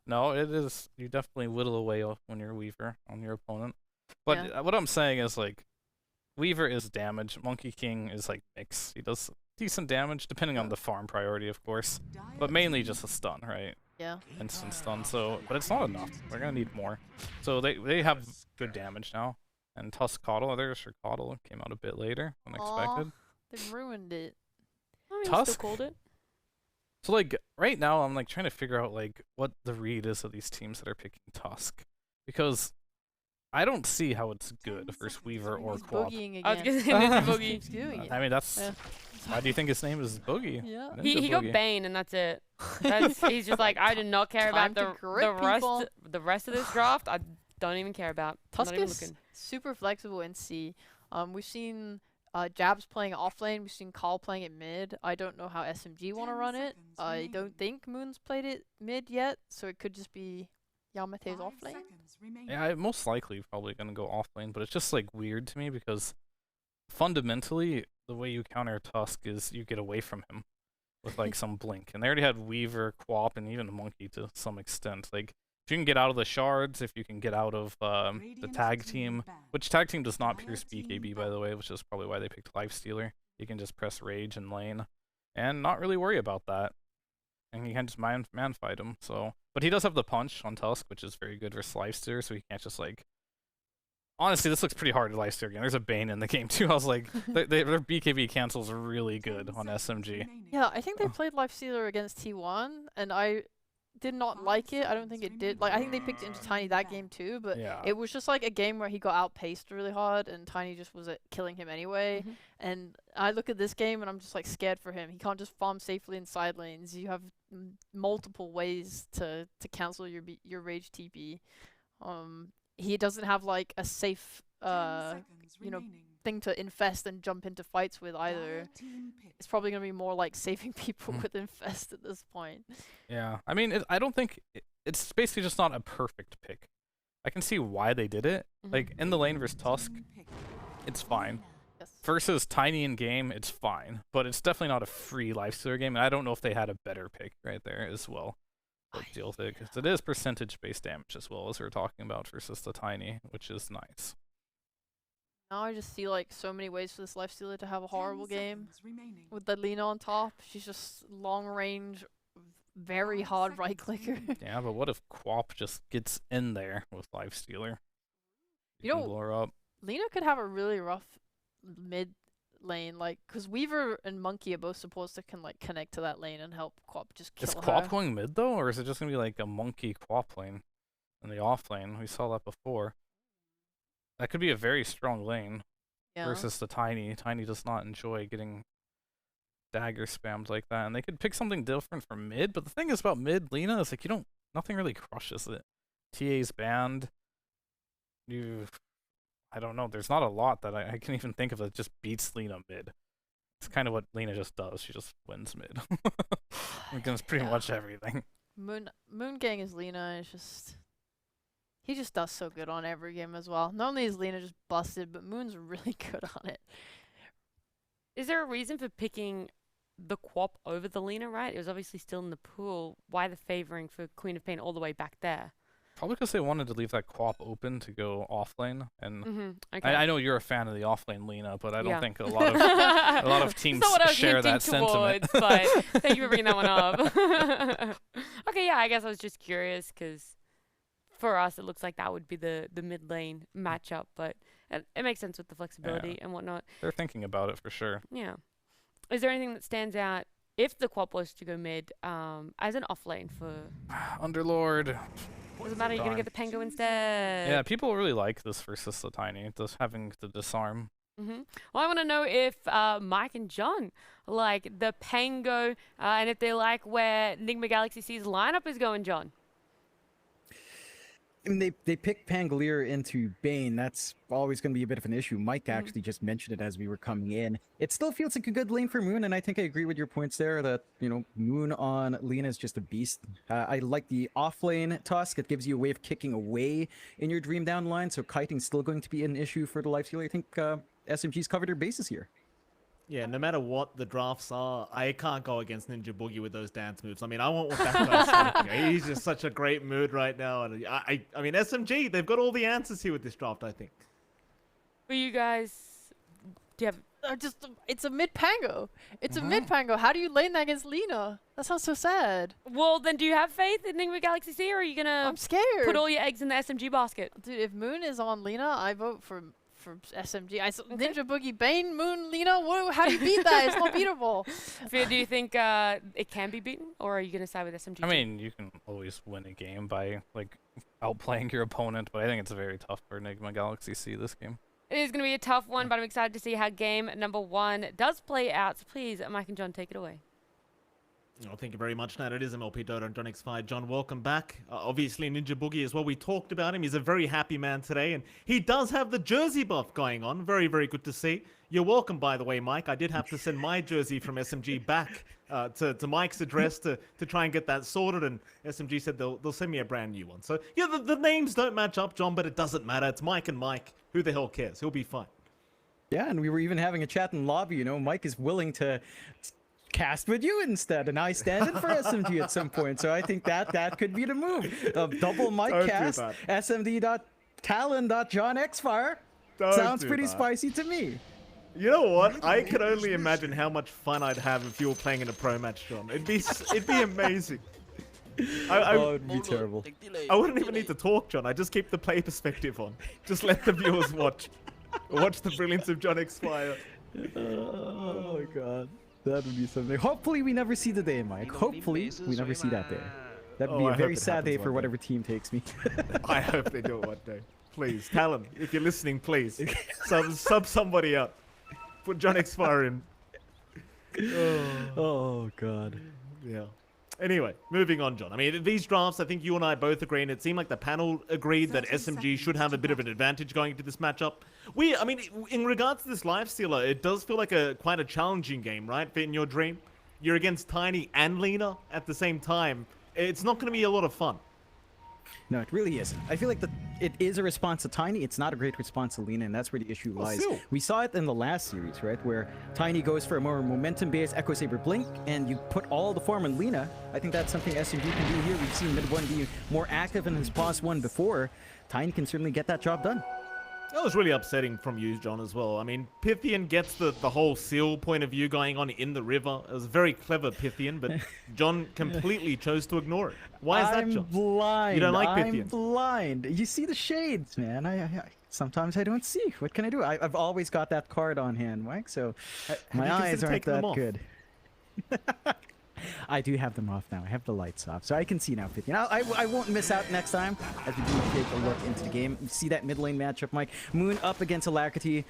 No, it is. You definitely whittle away when you're Weaver on your opponent. But Yeah. what I'm saying is like, Weaver is damage. Monkey King is like mix. He does decent damage depending on the farm priority, of course, but mainly just a stun, right? Yeah. Instant stun. So, but it's not enough. We're gonna need more. So they have good damage now. And Tusk Coddle, there's your Coddle came out a bit later than Aw, expected. they ruined it. I mean, Tusk? still called it. So like right now, I'm like trying to figure out like what the read is of these teams that are picking Tusk, because I don't see how it's good versus Weaver or He's Quap. boogieing I was again. gonna say He Boogie. keeps doing it. I mean, that's Yeah. why do you think his name is Boogie? Yeah. Ninja He got Boogie. Bane and that's it. He's just like, I do not care Time about to grip people. the rest of this draft. I don't even care about. I'm Tusk not even is looking. super flexible in C. We've seen Jabs playing off lane. We've seen Carl playing it mid. I don't know how SMG want to run it. I don't think Moon's played it mid yet, so it could just be Yamate's off lane. Yeah, I'm most likely probably gonna go off lane, but it's just like weird to me because fundamentally the way you counter Tusk is you get away from him with like some blink, and they already had Weaver, Quap, and even Monkey to some extent. Like if you can get out of the shards, if you can get out of the tag team, which tag team does not pierce BKB by the way, which is probably why they picked Lifestealer. You can just press Rage and lane, and not really worry about that. And you can just man fight him. So, but he does have the punch on Tusk, which is very good for Lifestealer. So he can't just like. Honestly, this looks pretty hard to Lifestealer again. There's a Bane in the game too. I was like, their BKB cancels are really good on SMG. Yeah, I think they played Lifestealer against T1, and I did not like it. I don't think it did. Like, I think they picked into Tiny that game too, but Yeah. it was just like a game where he got outpaced really hard, and Tiny just was killing him anyway. Mhm. And I look at this game, and I'm just like scared for him. He can't just farm safely in side lanes. You have multiple ways to cancel your rage TP. He doesn't have like a safe thing to infest and jump into fights with either. It's probably gonna be more like saving people with infest at this point. Yeah, I mean, I don't think it's basically just not a perfect pick. I can see why they did it. Like in the lane versus Tusk, it's fine. Yes. Versus Tiny in game, it's fine, but it's definitely not a free Lifestealer game. And I don't know if they had a better pick right there as well. To deal with it, because it is percentage-based damage as well as we were talking about versus the Tiny, which is nice. Now I just see like so many ways for this Lifestealer to have a horrible game. With the Lena on top, she's just long range, very hard right clicker. Yeah, but what if Quap just gets in there with Lifestealer? You can know, blow her up. Lena could have a really rough mid lane, like, because Weaver and Monkey are both supposed to like connect to that lane and help Quap just kill Is her. Quap going mid though, or is it just gonna be like a Monkey Quap lane in the off lane? We saw that before. That could be a very strong lane versus the Tiny. Tiny does not enjoy getting dagger spammed like that, and they could pick something different for mid. But the thing is about mid Lena is like nothing really crushes it. TA's banned. I don't know. There's not a lot that I can even think of that just beats Lena mid. It's kind of what Lena just does. She just wins mid. Against pretty much everything. Moon Gang is Lena. It's just he just does so good on every game as well. Not only is Lena just busted, but Moon's really good on it. Is there a reason for picking the Quap over the Lena, right? It was obviously still in the pool. Why the favoring for Queen of Pain all the way back there? Probably because they wanted to leave that Quap open to go off lane, and Okay. I know you're a fan of the off lane Lena, but I don't Yeah. think a lot of teams That's not what I was share hinting that sentiment. towards, but thank you for bringing that one up. Okay, yeah, I guess I was just curious because for us it looks like that would be the mid lane matchup, but it makes sense with the flexibility and whatnot. They're thinking about it for sure. Yeah. Is there anything that stands out if the Quap was to go mid as an off lane for Underlord. doesn't matter, you're gonna get the Pango instead. Yeah, people really like this versus the Tiny, just having the disarm. Well, I want to know if Mike and John like the Pango and if they like where Nigma.SEA's lineup is going, John. I mean, they picked Pangolier into Bane. That's always going to be a bit of an issue. Mike actually just mentioned it as we were coming in. It still feels like a good lane for Moon, and I think I agree with your points there that, you know, Moon on Lena is just a beast. I like the off-lane Tusk. It gives you a way of kicking away in your Dream Down line, so kiting's still going to be an issue for the Lifestealer. I think SMG's covered their bases here. Yeah, no matter what the drafts are, I can't go against Ninja Boogie with those dance moves. I mean, I want what that guy's doing. He's just such a great mood right now. And I mean, SMG, they've got all the answers here with this draft, I think. For you guys, do you have... It's a mid Pango. It's a mid Pango. How do you lane that against Lina? That sounds so sad. Well, then do you have faith in Nigma SEA, or are you gonna I'm scared. put all your eggs in the SMG basket? Dude, if Moon is on Lina, I vote for SMG. Okay. Ninja Boogie, Bane, Moon, Lina. How do you beat that? It's not beatable. Do you think it can be beaten, or are you gonna side with SMG? I mean, you can always win a game by like outplaying your opponent, but I think it's very tough for Nigma SEA this game. It is going to be a tough one, but I'm excited to see how game number 1 does play out. So please, Mike and John, take it away. Oh, thank you very much, Nat. It is MLP Dota and JohnxFire. John, welcome back. Obviously, Ninja Boogie as well. We talked about him. He's a very happy man today, and he does have the jersey buff going on. Very, very good to see. You're welcome, by the way, Mike. I did have to send my jersey from SMG back to Mike's address to try and get that sorted, and SMG said they'll send me a brand new one. So, yeah, the names don't match up, John, but it doesn't matter. It's Mike and Mike. Who the hell cares? He'll be fine. Yeah, and we were even having a chat in lobby. You know, Mike is willing to cast with you instead, and I stand in for SMG at some point. So I think that could be the move. Double Mike Don't do cast, that. smd.talon.johnxfire. Don't Sounds do pretty that. spicy to me. You know what? I can only imagine how much fun I'd have if you were playing in a pro match, John. It'd be amazing. It'd be terrible. I wouldn't even need to talk, John. I just keep the play perspective on. Just let the viewers watch the brilliance of JohnxFire. Oh my god, that would be something. Hopefully we never see the day, Mike. Hopefully we never see that day. That would be I a hope very it sad happens day one for day. whatever team takes me. I hope they do it one day. Please, Talon, if you're listening, please sub somebody up. Put JohnxFire in. Oh god. Yeah. Anyway, moving on, John. I mean, these drafts, I think you and I both agree, and it seemed like the panel agreed that SMG should have a bit of an advantage going into this matchup. I mean, in regards to this lifestealer, it does feel like quite a challenging game, right? In your dream, you're against Tiny and Lina at the same time. It's not going to be a lot of fun. No, it really isn't. I feel like it is a response to Tiny. It's not a great response to Lina, and that's where the issue lies. still. We saw it in the last series, right? Where Tiny goes for a more momentum-based Echo Saber Blink, and you put all the form on Lina. I think that's something SMG can do here. We've seen mid 1 be more active in his pos 1 before. Tiny can certainly get that job done. That was really upsetting from you, John, as well. I mean, Pythian gets the whole seal point of view going on in the river. It was very clever, Pythian, but John completely chose to ignore it. Why is that, John? I'm blind. You don't like I'm Pythian? blind. You see the shades, man. Sometimes I don't see. What can I do? I've always got that card on hand, Mike, so Have my you eyes considered aren't taking them that off? good. I do have them off now. I have the lights off, so I can see now, 15. I won't miss out next time as we do take a look into the game. You see that mid lane matchup, Mike. Moon up against Alacrity.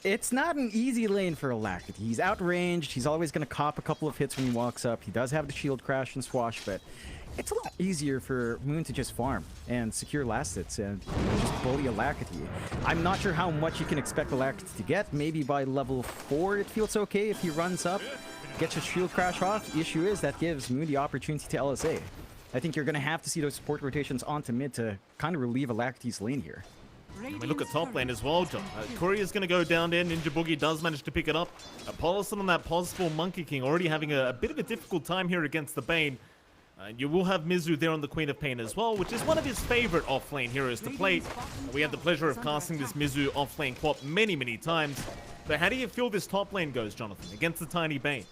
It's not an easy lane for Alacrity. He's outranged. He's always going to cop a couple of hits when he walks up. He does have the shield crash and swash, but it's a lot easier for Moon to just farm and secure last hits and just bully Alacrity. I'm not sure how much you can expect Alacrity to get. Maybe by level 4 it feels okay if he runs up, gets his shield crash off. The issue is that gives Moon the opportunity to LSA. I think you're going to have to see those support rotations onto mid to kind of relieve Alacrity's lane here. I mean, look at top lane as well, John. Courier's going to go down there. Ninja Boogie does manage to pick it up. Paulison on that pos4 Monkey King already having a bit of a difficult time here against the Bane. You will have Mizu there on the Queen of Pain as well, which is one of his favorite offlane heroes to play. We had the pleasure of casting this Mizu offlane quap many, many times. But how do you feel this top lane goes, Jonathan, against the Tiny Bane?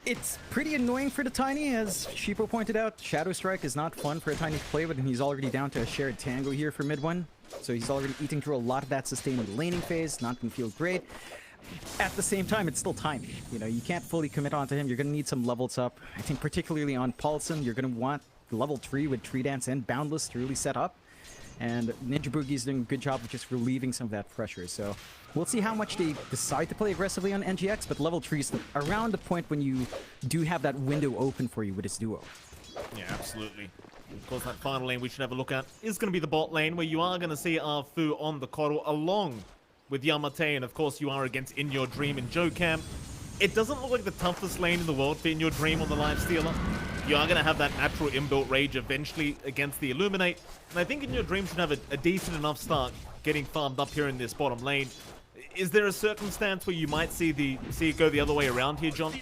It's pretty annoying for the Tiny, as Sheepo pointed out. Shadow Strike is not fun for a Tiny to play with, and he's already down to a shared tango here for mid 1. So he's already eating through a lot of that sustain in the laning phase, not gonna feel great. At the same time, it's still Tiny. You know, you can't fully commit onto him. You're gonna need some levels up. I think particularly on Paulson, you're gonna want level 3 with Tree Dance and Boundless to really set up. And Ninja Boogie's doing a good job of just relieving some of that pressure. So we'll see how much they decide to play aggressively on NGX, but level 3 is around the point when you do have that window open for you with this duo. Yeah, absolutely. Of course, that final lane we should have a look at is going to be the bot lane, where you are going to see Arfu on the Coddle along with Yamate, and of course you are against In Your Dream and Joe Cam. It doesn't look like the toughest lane in the world for In Your Dream on the Lifestealer. You are going to have that natural inbuilt rage eventually against the Illuminate, and I think In Your Dream should have a decent enough start getting farmed up here in this bottom lane. Is there a circumstance where you might see it go the other way around here, John?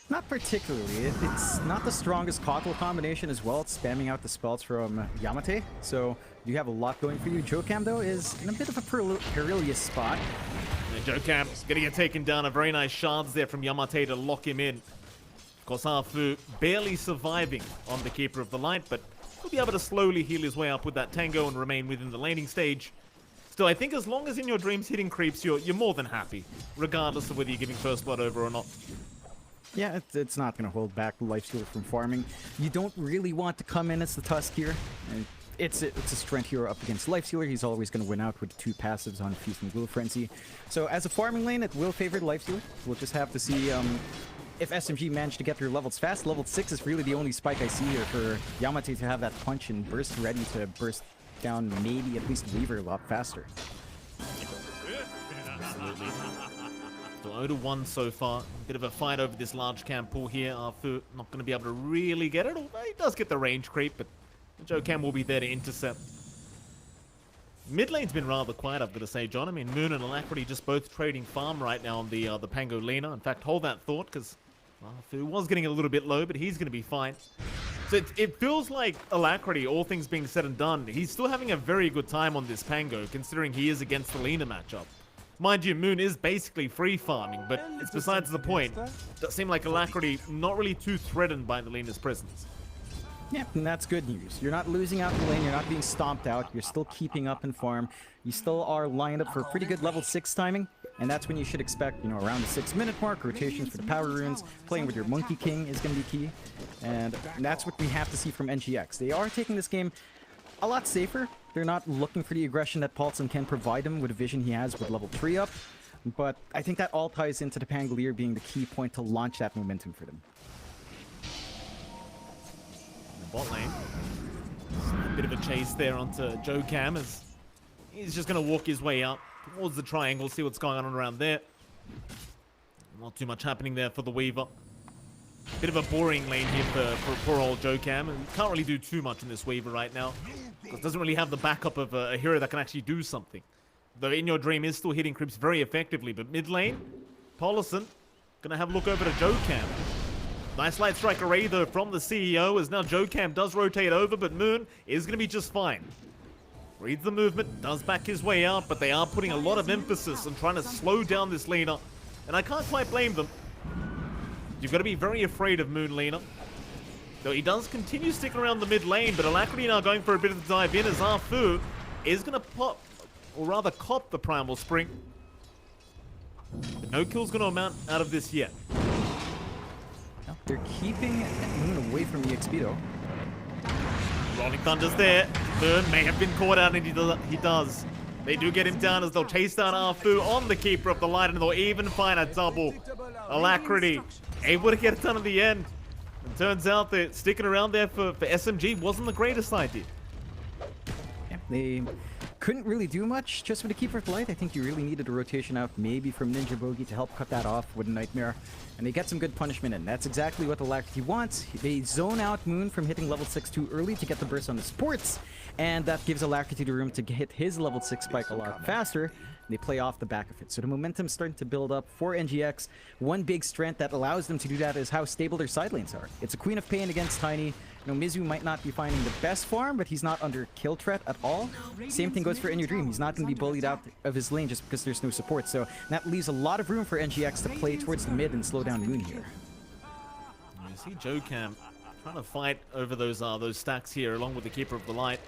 Not particularly. It's not the strongest Cockle combination as well. It's spamming out the spells from Yamate, so you have a lot going for you. Jokam, though, is in a bit of a perilous spot. Jokam gonna get taken down. A very nice shards there from Yamate to lock him in. Of course, Arfu barely surviving on the Keeper of the Light, but he'll be able to slowly heal his way up with that Tango and remain within the laning stage. Still, I think as long as in your dreams hitting creeps, you're more than happy, regardless of whether you're giving first blood over or not. Yeah, it's not going to hold back the Lifestealer from farming. You don't really want to come in as the Tusk here. And it's a strength hero up against Lifestealer. He's always going to win out with 2 passives on Feast and Will Frenzy. So as a farming lane, it will favor the Lifestealer. We'll just have to see if SMG managed to get their levels fast. Level 6 is really the only spike I see here for Yamate to have that punch and burst ready to burst down maybe at least Weaver a lot faster. Absolutely. So 0-1 so far. Bit of a fight over this large camp pool here. Arfu not going to be able to really get it, although he does get the range creep, but Jokam will be there to intercept. Mid lane's been rather quiet, I've got to say, John. I mean, Moon and Alacrity just both trading farm right now on the Pangolina. In fact, hold that thought, because Arfu was getting a little bit low, but he's going to be fine. So it feels like Alacrity, all things being said and done, he's still having a very good time on this Pango, considering he is against the Lina matchup. Mind you, Moon is basically free farming, but it's besides the point. It does seem like Alacrity not really too threatened by the Lina's presence. Yeah, and that's good news. You're not losing out the lane, you're not being stomped out, you're still keeping up in farm. You still are lined up for pretty good level 6 timing, and that's when you should expect, you know, around the 6-minute mark, rotations for the power runes, playing with your Monkey King is going to be key, and that's what we have to see from NGX. They are taking this game a lot safer. They're not looking for the aggression that Paulson can provide him with the vision he has with level 3 up, but I think that all ties into the Pangolier being the key point to launch that momentum for them. Bot lane. A bit of a chase there onto Jokam as he's just going to walk his way up towards the triangle, see what's going on around there. Not too much happening there for the Weaver. Bit of a boring lane here for poor old Jokam. And can't really do too much in this Weaver right now, because doesn't really have the backup of a hero that can actually do something. Though In Your Dream is still hitting creeps very effectively, but mid lane, Paulson going to have a look over to Jokam. Nice light strike array, though, from the CEO, as now Jokam does rotate over, but Moon is going to be just fine. Reads the movement, does back his way out, but they are putting a lot of emphasis on trying to slow down this Lina, and I can't quite blame them. You've got to be very afraid of Moon Lina. Though he does continue sticking around the mid lane, but Alacrity now going for a bit of the dive in, as Arfu is going to pop, or rather cop, the Primal Spring. But no kill's going to amount out of this yet. They're keeping Moon away from the EXP though. Rolling Thunder's there. Moon may have been caught out, and he does. They do get him down as they'll chase down Arfu on the Keeper of the Light, and they'll even find a double. Alacrity able to get it done at the end. And turns out that sticking around there for SMG wasn't the greatest idea. Yeah, they couldn't really do much just with the Keeper of the Light. I think you really needed a rotation out maybe from Ninja Bogey to help cut that off with a Nightmare. And they get some good punishment in. That's exactly what Alacrity wants. They zone out Moon from hitting level 6 too early to get the burst on the supports. And that gives Alacrity the room to hit his level 6 spike a lot faster. They play off the back of it. So the momentum's starting to build up for NGX. One big strength that allows them to do that is how stable their side lanes are. It's a Queen of Pain against Tiny. You know, Mizu might not be finding the best farm, but he's not under kill threat at all. Same thing goes for In Your Dream. He's not going to be bullied out of his lane just because there's no support. So that leaves a lot of room for NGX to play towards the mid and slow down Moon here. You see Jokam trying to fight over those stacks here along with the Keeper of the Light.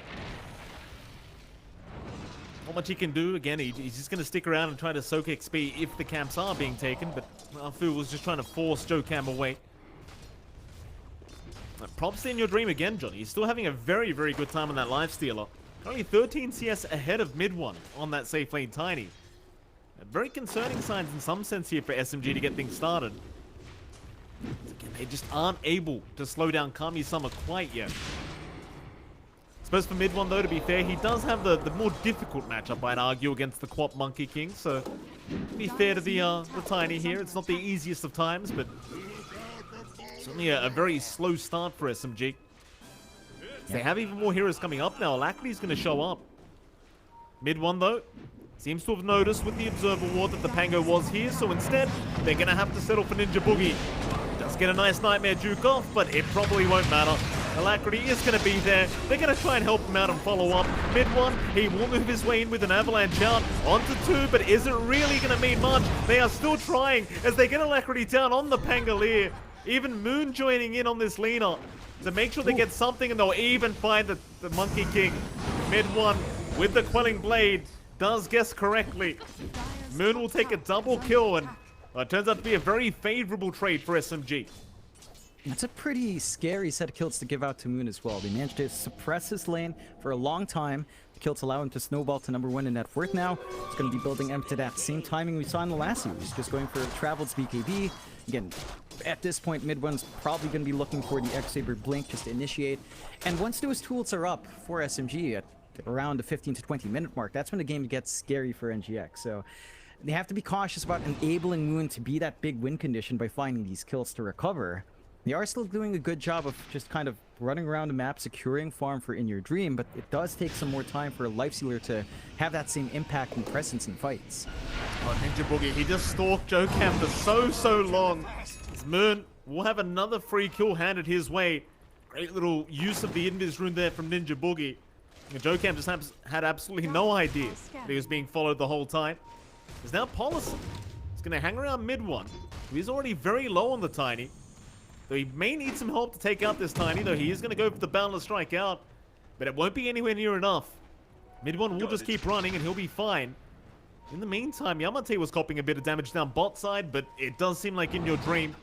Not much he can do. Again, he's just going to stick around and try to soak XP if the camps are being taken, but Arfu was just trying to force Jokam away. Props to In Your Dream again, Johnny. He's still having a very, very good time on that Lifestealer. Only 13 CS ahead of mid one on that safe lane Tiny. Very concerning signs in some sense here for SMG to get things started. Again, they just aren't able to slow down Kami-sama quite yet. Suppose for mid one, though, to be fair, he does have the more difficult matchup, I'd argue, against the Quap Monkey King. So, to be fair to the Tiny here, it's not the easiest of times, but certainly a very slow start for SMG. They have even more heroes coming up now. Alacrity's going to show up. Mid one, though, seems to have noticed with the observer ward that the Pango was here, so instead, they're going to have to settle for Ninja Boogie. Does get a nice Nightmare juke off, but it probably won't matter. Alacrity is going to be there. They're going to try and help him out and follow up. Mid one, he will move his way in with an avalanche out onto two, but is it really going to mean much? They are still trying as they get Alacrity down on the Pangolier. Even Moon joining in on this Lena to make sure they get something, and they'll even find the Monkey King. Mid one with the Quelling Blade does guess correctly. Moon will take a double kill, and it turns out to be a very favorable trade for SMG. That's a pretty scary set of kills to give out to Moon as well. They managed to suppress his lane for a long time. The kills allow him to snowball to #1 in net worth now. He's going to be building M to that same timing we saw in the last series, just going for Travel's BKB. Again, at this point, mid one's probably going to be looking for the X-Saber Blink just to initiate. And once those tools are up for SMG at around the 15 to 20 minute mark, that's when the game gets scary for NGX. So they have to be cautious about enabling Moon to be that big win condition by finding these kills to recover. They are still doing a good job of just kind of running around the map, securing farm for In Your Dream, but it does take some more time for a Lifestealer to have that same impact and presence in fights. Oh, Ninja Boogie, he just stalked Jokam for so long. His Moon will have another free kill handed his way. Great little use of the Invis rune there from Ninja Boogie. And Jokam just had absolutely no idea that he was being followed the whole time. There's now Policy. He's going to hang around mid one. He's already very low on the Tiny. Though he may need some help to take out this Tiny, though he is going to go for the Boundless Strike out. But it won't be anywhere near enough. Mid one will just keep running and he'll be fine. In the meantime, Yamate was copying a bit of damage down bot side, but it does seem like In Your Dream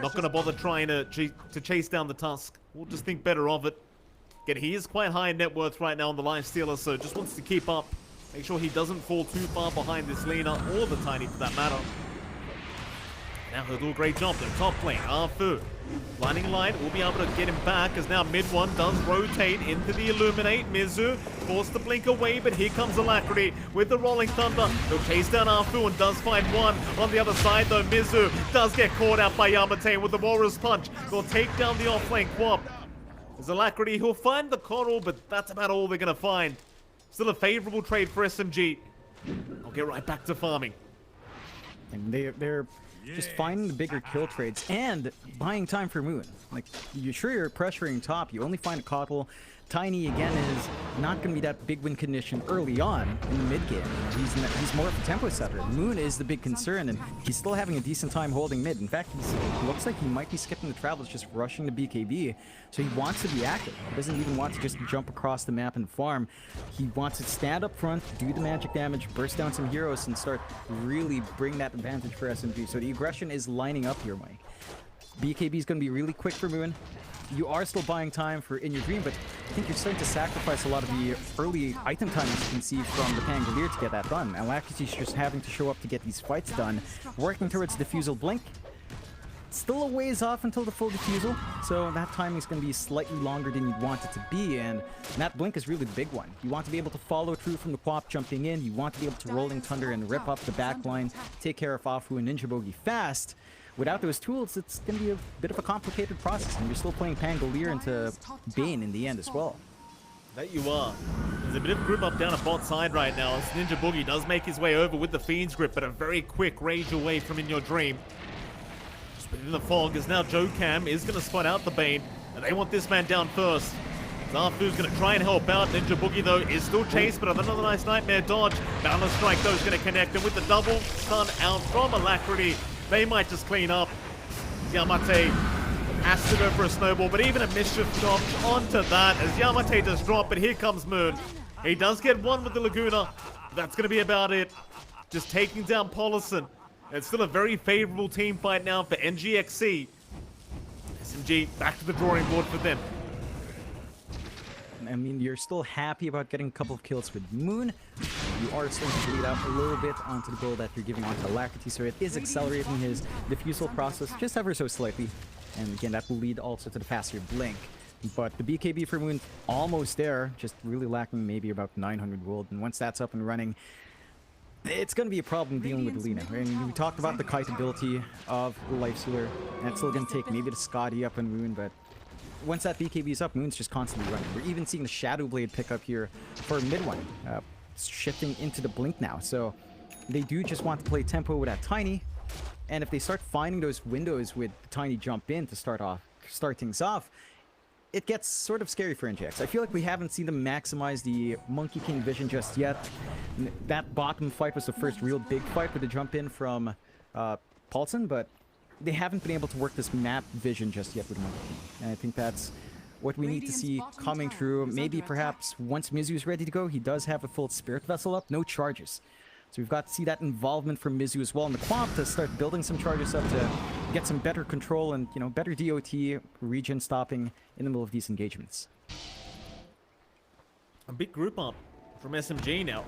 not going to bother trying to chase down the Tusk. We'll just think better of it. Again, he is quite high in net worth right now on the Lifestealer, so just wants to keep up. Make sure he doesn't fall too far behind this Lena, or the Tiny for that matter. Now he'll do a great job though. Top lane, Arfu. Blinding Light will be able to get him back as now mid one does rotate into the Illuminate. Mizu forced to blink away, but here comes Alacrity with the Rolling Thunder. He'll chase down Arfu and does find one. On the other side though, Mizu does get caught out by Yamate with the Walrus Punch. They'll take down the off-lane Quap. There's Alacrity, he'll find the Coral, but that's about all they're going to find. Still a favorable trade for SMG. I'll get right back to farming. And they're just finding the bigger kill trades and buying time for Moon. Like, you're sure you're pressuring top, you only find a Coddle. Tiny, again, is not going to be that big win condition early on in the mid game. He's more of a tempo setter. Moon is the big concern, and he's still having a decent time holding mid. In fact, it looks like he might be skipping the travels, just rushing the BKB. So he wants to be active. He doesn't even want to just jump across the map and farm. He wants to stand up front, do the magic damage, burst down some heroes, and start really bring that advantage for SMG. So the aggression is lining up here, Mike. BKB is going to be really quick for Moon. You are still buying time for In Your Dream, but I think you're starting to sacrifice a lot of the early item time you can see from the Pangolier to get that done. Alacrity's just having to show up to get these fights done, working towards Diffusal Blink. Still a ways off until the full Diffusal, so that timing is going to be slightly longer than you'd want it to be, and that Blink is really the big one. You want to be able to follow through from the Quap jumping in, you want to be able to Rolling Thunder and rip up the backline, take care of Afu and Ninja Boogie fast. Without those tools, it's going to be a bit of a complicated process, and you're still playing Pangolier into Bane in the end as well. That you are. There's a bit of group up down at bot side right now as Ninja Boogie does make his way over with the Fiend's Grip, but a very quick rage away from In Your Dream. Just within the fog as now Jokam is going to spot out the Bane, and they want this man down first. Zafu's going to try and help out. Ninja Boogie, though, is still chased, but another nice Nightmare dodge. Boundless Strike, though, is going to connect, and with the double stun out from Alacrity, they might just clean up. Yamate has to go for a snowball, but even a Mischief dodge onto that as Yamate does drop, but here comes Moon. He does get one with the Laguna. That's going to be about it. Just taking down Polison. It's still a very favorable team fight now for NGX.SEA. SMG back to the drawing board for them. I mean, you're still happy about getting a couple of kills with Moon. You are starting to bleed out a little bit onto the goal that you're giving onto Alacrity, so it is accelerating his diffusal process just ever so slightly. And again, that will lead also to the faster blink. But the BKB for Moon, almost there, just really lacking maybe about 900 gold. And once that's up and running, it's going to be a problem dealing with Lena. I mean, we talked about the kite ability of the Lifestealer, and it's still going to take maybe the Scotty up on Moon, but once that BKB is up, Moon's just constantly running. We're even seeing the Shadow Blade pick up here for mid one. shifting into the blink now. So they do just want to play tempo with that Tiny. And if they start finding those windows with the Tiny jump in to start things off, it gets sort of scary for NGX. I feel like we haven't seen them maximize the Monkey King vision just yet. That bottom fight was the first real big fight with the jump in from Paulson, but they haven't been able to work this map vision just yet with Monkey King. And I think that's what we need to see coming through. Maybe perhaps once Mizu's ready to go, he does have a full Spirit Vessel up, no charges. So we've got to see that involvement from Mizu as well in the Quamp to start building some charges up to get some better control and, you know, better DOT, region stopping in the middle of these engagements. A big group up from SMG now.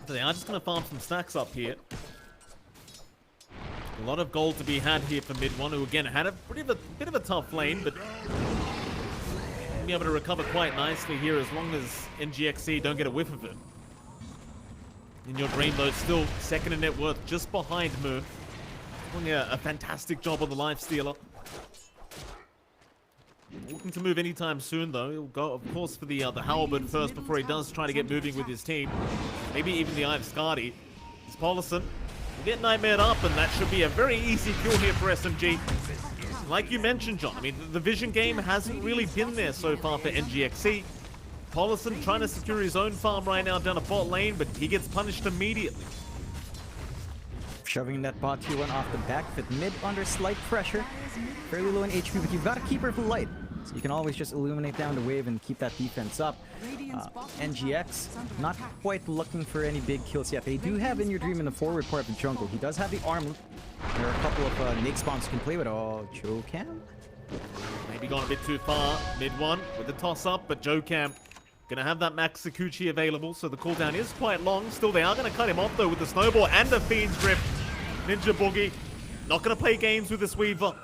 So they are just going to farm some stacks up here. A lot of gold to be had here for mid one, who again had a bit of a tough lane, but be able to recover quite nicely here as long as NGX.SEA don't get a whiff of it. In your dream, though, still second in net worth, just behind Moon. Doing a fantastic job on the lifestealer. Looking to move anytime soon, though. He'll go, of course, for the halberd first before he does try to get moving with his team. Maybe even the Eye of Skadi. It's Paulson. Will get Nightmared up, and that should be a very easy kill here for SMG. Like you mentioned, John, I mean, the vision game hasn't really been there so far for NGX.SEA. Paulson trying to secure his own farm right now down a bot lane, but he gets punished immediately. Shoving that bot T1 off the back, but mid under slight pressure. Fairly low in HP, but you've got to keep her for light. So you can always just illuminate down the wave and keep that defense up. NGX, not quite looking for any big kills yet. They do have In Your Dream in the forward part of the jungle. He does have the arm. There are a couple of Nate spawns you can play with. Oh, Jocam? Maybe gone a bit too far. Mid one with the toss up, but Jocam gonna have that Max Sakuchi available, so the cooldown is quite long. Still, they are gonna cut him off though with the snowball and the Fiend's Grip. Ninja Boogie not gonna play games with this Weaver.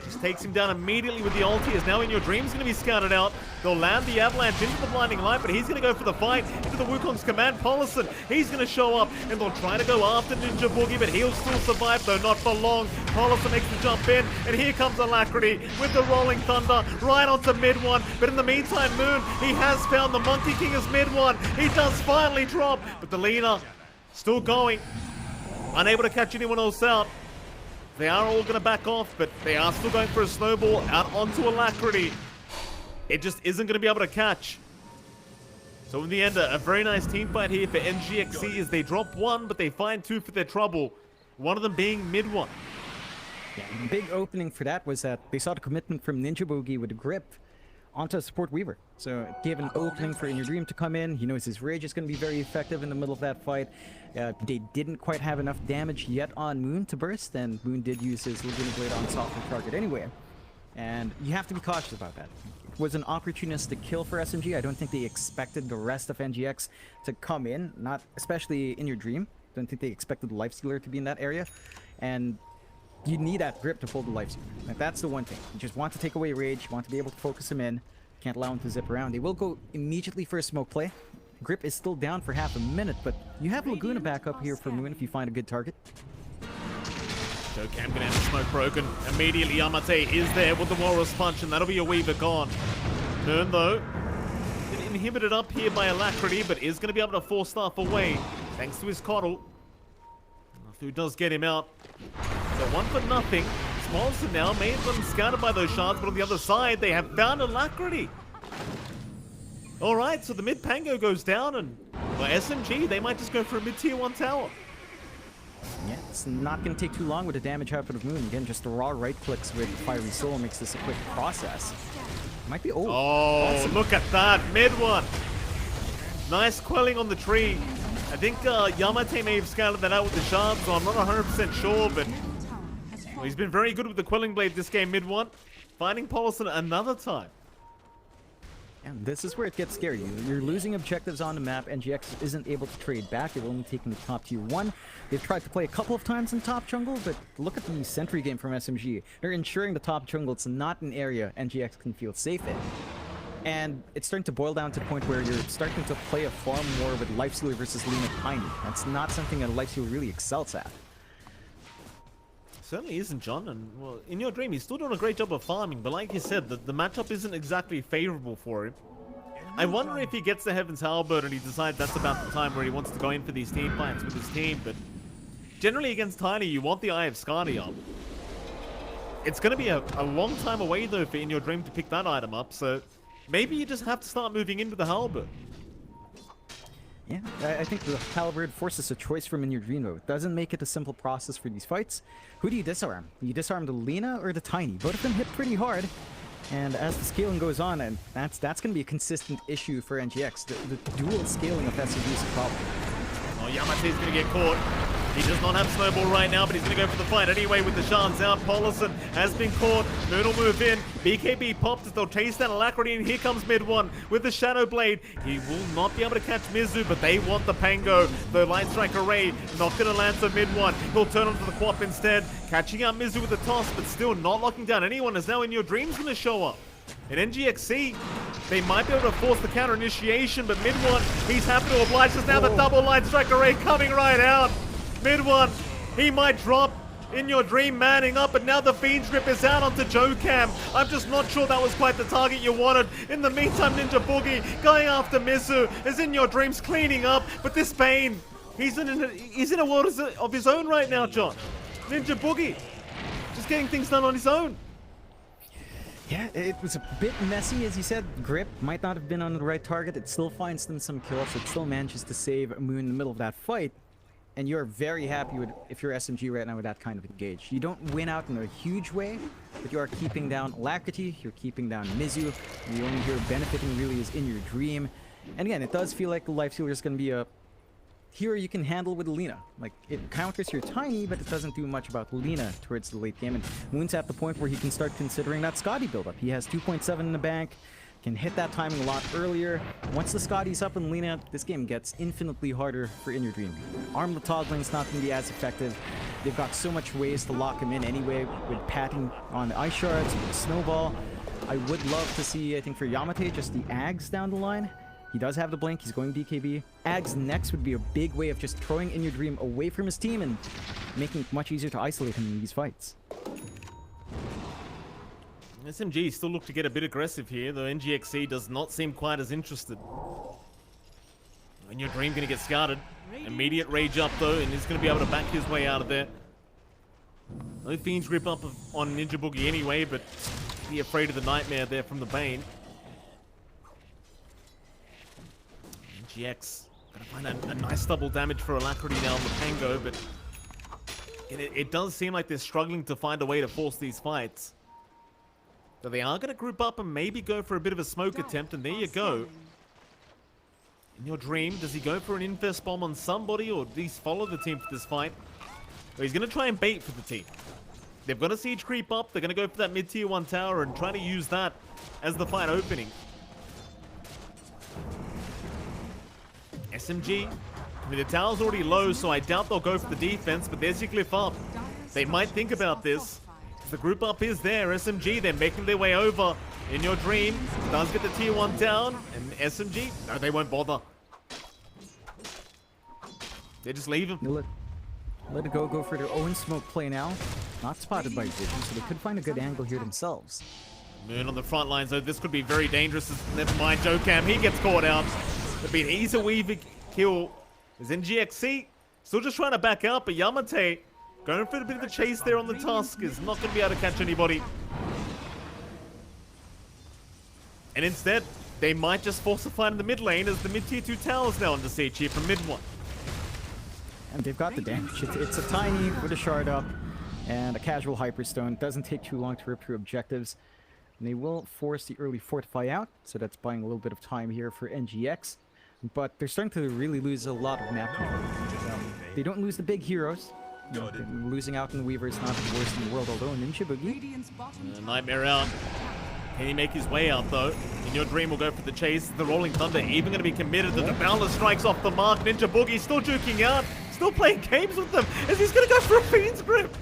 Just takes him down immediately with the ulti, as now In Your Dream's gonna be scouted out. They'll land the avalanche into the blinding light, but he's gonna go for the fight into the Wukong's command. Paulson, he's gonna show up, and they'll try to go after Ninja Boogie, but he'll still survive, though not for long. Paulson makes the jump in, and here comes Alacrity with the Rolling Thunder right onto mid one. But in the meantime, Moon, he has found the Monkey King as mid one. He does finally drop, but the Lina still going, unable to catch anyone else out. They are all going to back off, but they are still going for a snowball out onto Alacrity. It just isn't going to be able to catch. So in the end, a very nice team fight here for NGX.SEA as they drop one, but they find two for their trouble. One of them being mid one. Yeah, the big opening for that was that they saw the commitment from Ninja Boogie with the grip onto a support Weaver. So it gave an opening for In Your Dream to come in. He knows his Rage is going to be very effective in the middle of that fight. They didn't quite have enough damage yet on Moon to burst, and Moon did use his Laguna Blade on softer target anyway. And you have to be cautious about that. It was an opportunistic kill for SMG. I don't think they expected the rest of NGX to come in, not especially In Your Dream. Don't think they expected the Lifestealer to be in that area. And you need that grip to pull the Lifestealer. Like, that's the one thing. You just want to take away Rage, you want to be able to focus him in. Can't allow him to zip around. They will go immediately for a smoke play. Grip is still down for half a minute, but you have Laguna back up here for Moon if you find a good target. Jocam gonna have the smoke broken. Immediately Yamate is there with the Walrus Punch, and that'll be a Weaver gone. Moon, though, been inhibited up here by Alacrity, but is gonna be able to force stuff away thanks to his coddle. Who does get him out. So one for nothing. Smolson now may have gotten scouted by those shards, but on the other side, they have found Alacrity. Alright, so the mid Pango goes down, and well, SMG, they might just go for a mid tier 1 tower. Yeah, it's not going to take too long with the damage output of Moon. Again, just the raw right clicks with Fiery Soul makes this a quick process. Might be old. Oh, awesome. Look at that. Mid one. Nice quelling on the tree. I think Yamate may have scouted that out with the shards, so I'm not 100% sure, but well, he's been very good with the quelling blade this game, mid one. Finding Paulson another time. And this is where it gets scary. You're losing objectives on the map. NGX isn't able to trade back. They've only taken the top tier 1. They've tried to play a couple of times in top jungle, but look at the sentry game from SMG. They're ensuring the top jungle it's not an area NGX can feel safe in. And it's starting to boil down to the point where you're starting to play a far more with Lifestealer versus Lina Tiny. That's not something that Lifestealer really excels at. Certainly isn't, John, and well, in your dream, he's still doing a great job of farming, but like you said, the matchup isn't exactly favorable for him. I wonder if he gets the Heaven's Halberd and he decides that's about the time where he wants to go in for these team fights with his team, but generally against Tiny, you want the Eye of Skadi up. It's going to be a long time away, though, for In Your Dream to pick that item up, so maybe you just have to start moving into the Halberd. Yeah, I think the Halberd forces a choice from In Your Dream, though. It doesn't make it a simple process for these fights. Who do you disarm? Do you disarm the Lina or the Tiny? Both of them hit pretty hard. And as the scaling goes on, and that's going to be a consistent issue for NGX. The dual scaling of SMG is a problem. Oh, Yamate's going to get caught. He does not have Snowball right now, but he's going to go for the fight anyway with the Shards out. Paulison has been caught. Moon will move in. BKB popped as they'll chase down Alacrity, and here comes Mid One with the Shadow Blade. He will not be able to catch Mizu, but they want the Pango. The Light Strike Array not going to land for Mid One. He'll turn onto the Quap instead, catching out Mizu with the toss, but still not locking down anyone, as now In Your Dream's going to show up. In NGX.SEA, they might be able to force the counter initiation, but Mid One, he's happy to oblige us now. The double Light Strike Array coming right out. Mid One, he might drop In Your Dream manning up, but now the Fiend's Grip is out onto Jokam. I'm just not sure that was quite the target you wanted. In the meantime, Ninja Boogie going after Mizu as In Your Dream's cleaning up, but this Bane, he's in a world of his own right now, John. Ninja Boogie, just getting things done on his own. Yeah, it was a bit messy, as you said. Grip might not have been on the right target. It still finds them some kills. It still manages to save Moon in the middle of that fight. And you're very happy with, if you're SMG right now, with that kind of engage. You don't win out in a huge way, but you are keeping down Alacrity, you're keeping down Mizu. And the only hero benefiting really is In Your Dream. And again, it does feel like the Life Stealer is going to be a hero you can handle with Lina. Like, it counters your Tiny, but it doesn't do much about Lina towards the late game. And Moon's at the point where he can start considering that Skadi buildup. He has 2.7 in the bank. Can hit that timing a lot earlier. Once the Skadi's up and Lina, this game gets infinitely harder for In Your Dream. Arm the Toddling's not going to be as effective. They've got so much ways to lock him in anyway, with patting on the Ice Shards, with the Snowball. I would love to see, I think for Yamate, just the Ags down the line. He does have the blink, he's going BKB. Ags next would be a big way of just throwing In Your Dream away from his team and making it much easier to isolate him in these fights. SMG still look to get a bit aggressive here, though NGX.SEA does not seem quite as interested. In Your Dream going to get scouted. Immediate rage up though, and he's going to be able to back his way out of there. No Fiend's Grip up on Ninja Boogie anyway, but be afraid of the Nightmare there from the Bane. NGX going to find a nice double damage for Alacrity now on the Pango, but it does seem like they're struggling to find a way to force these fights. So they are going to group up and maybe go for a bit of a smoke attempt, and there you go. In Your Dream, does he go for an Infest Bomb on somebody, or does he follow the team for this fight? Well, he's going to try and bait for the team. They've got a siege creep up, they're going to go for that mid-tier 1 tower and try to use that as the fight opening. SMG, I mean, the tower's already low, so I doubt they'll go for the defense, but there's your cliff up. They might think about this. The group up is there. SMG, they're making their way over. In Your Dream does get the tier 1 down, and SMG, no, they won't bother. They just leave him. Let it go for their own smoke play now. Not spotted by Vision, so they could find a good angle here themselves. Moon on the front line, so this could be very dangerous. Never mind, Jokam, he gets caught out. It'll be an easy weave kill. Is NGX.SEA still just trying to back out, but Yamate going for a bit of the chase there on the Tusk is not going to be able to catch anybody. And instead, they might just force a fight in the mid lane as the mid-tier 2 towers now under siege here from Mid One. And they've got the damage. It's a Tiny with a Shard up and a casual Hyperstone. Doesn't take too long to rip through objectives. And they will force the early Fortify out, so that's buying a little bit of time here for NGX. But they're starting to really lose a lot of map control. They don't lose the big heroes. Losing out in the Weaver is not the worst in the world, although Ninja Boogie. Nightmare out. Can he make his way out, though? In Your Dream will go for the chase. The Rolling Thunder even going to be committed. The Boundless strikes off the mark. Ninja Boogie still juking out. Still playing games with them. As he's going to go for a Fiend's Grip.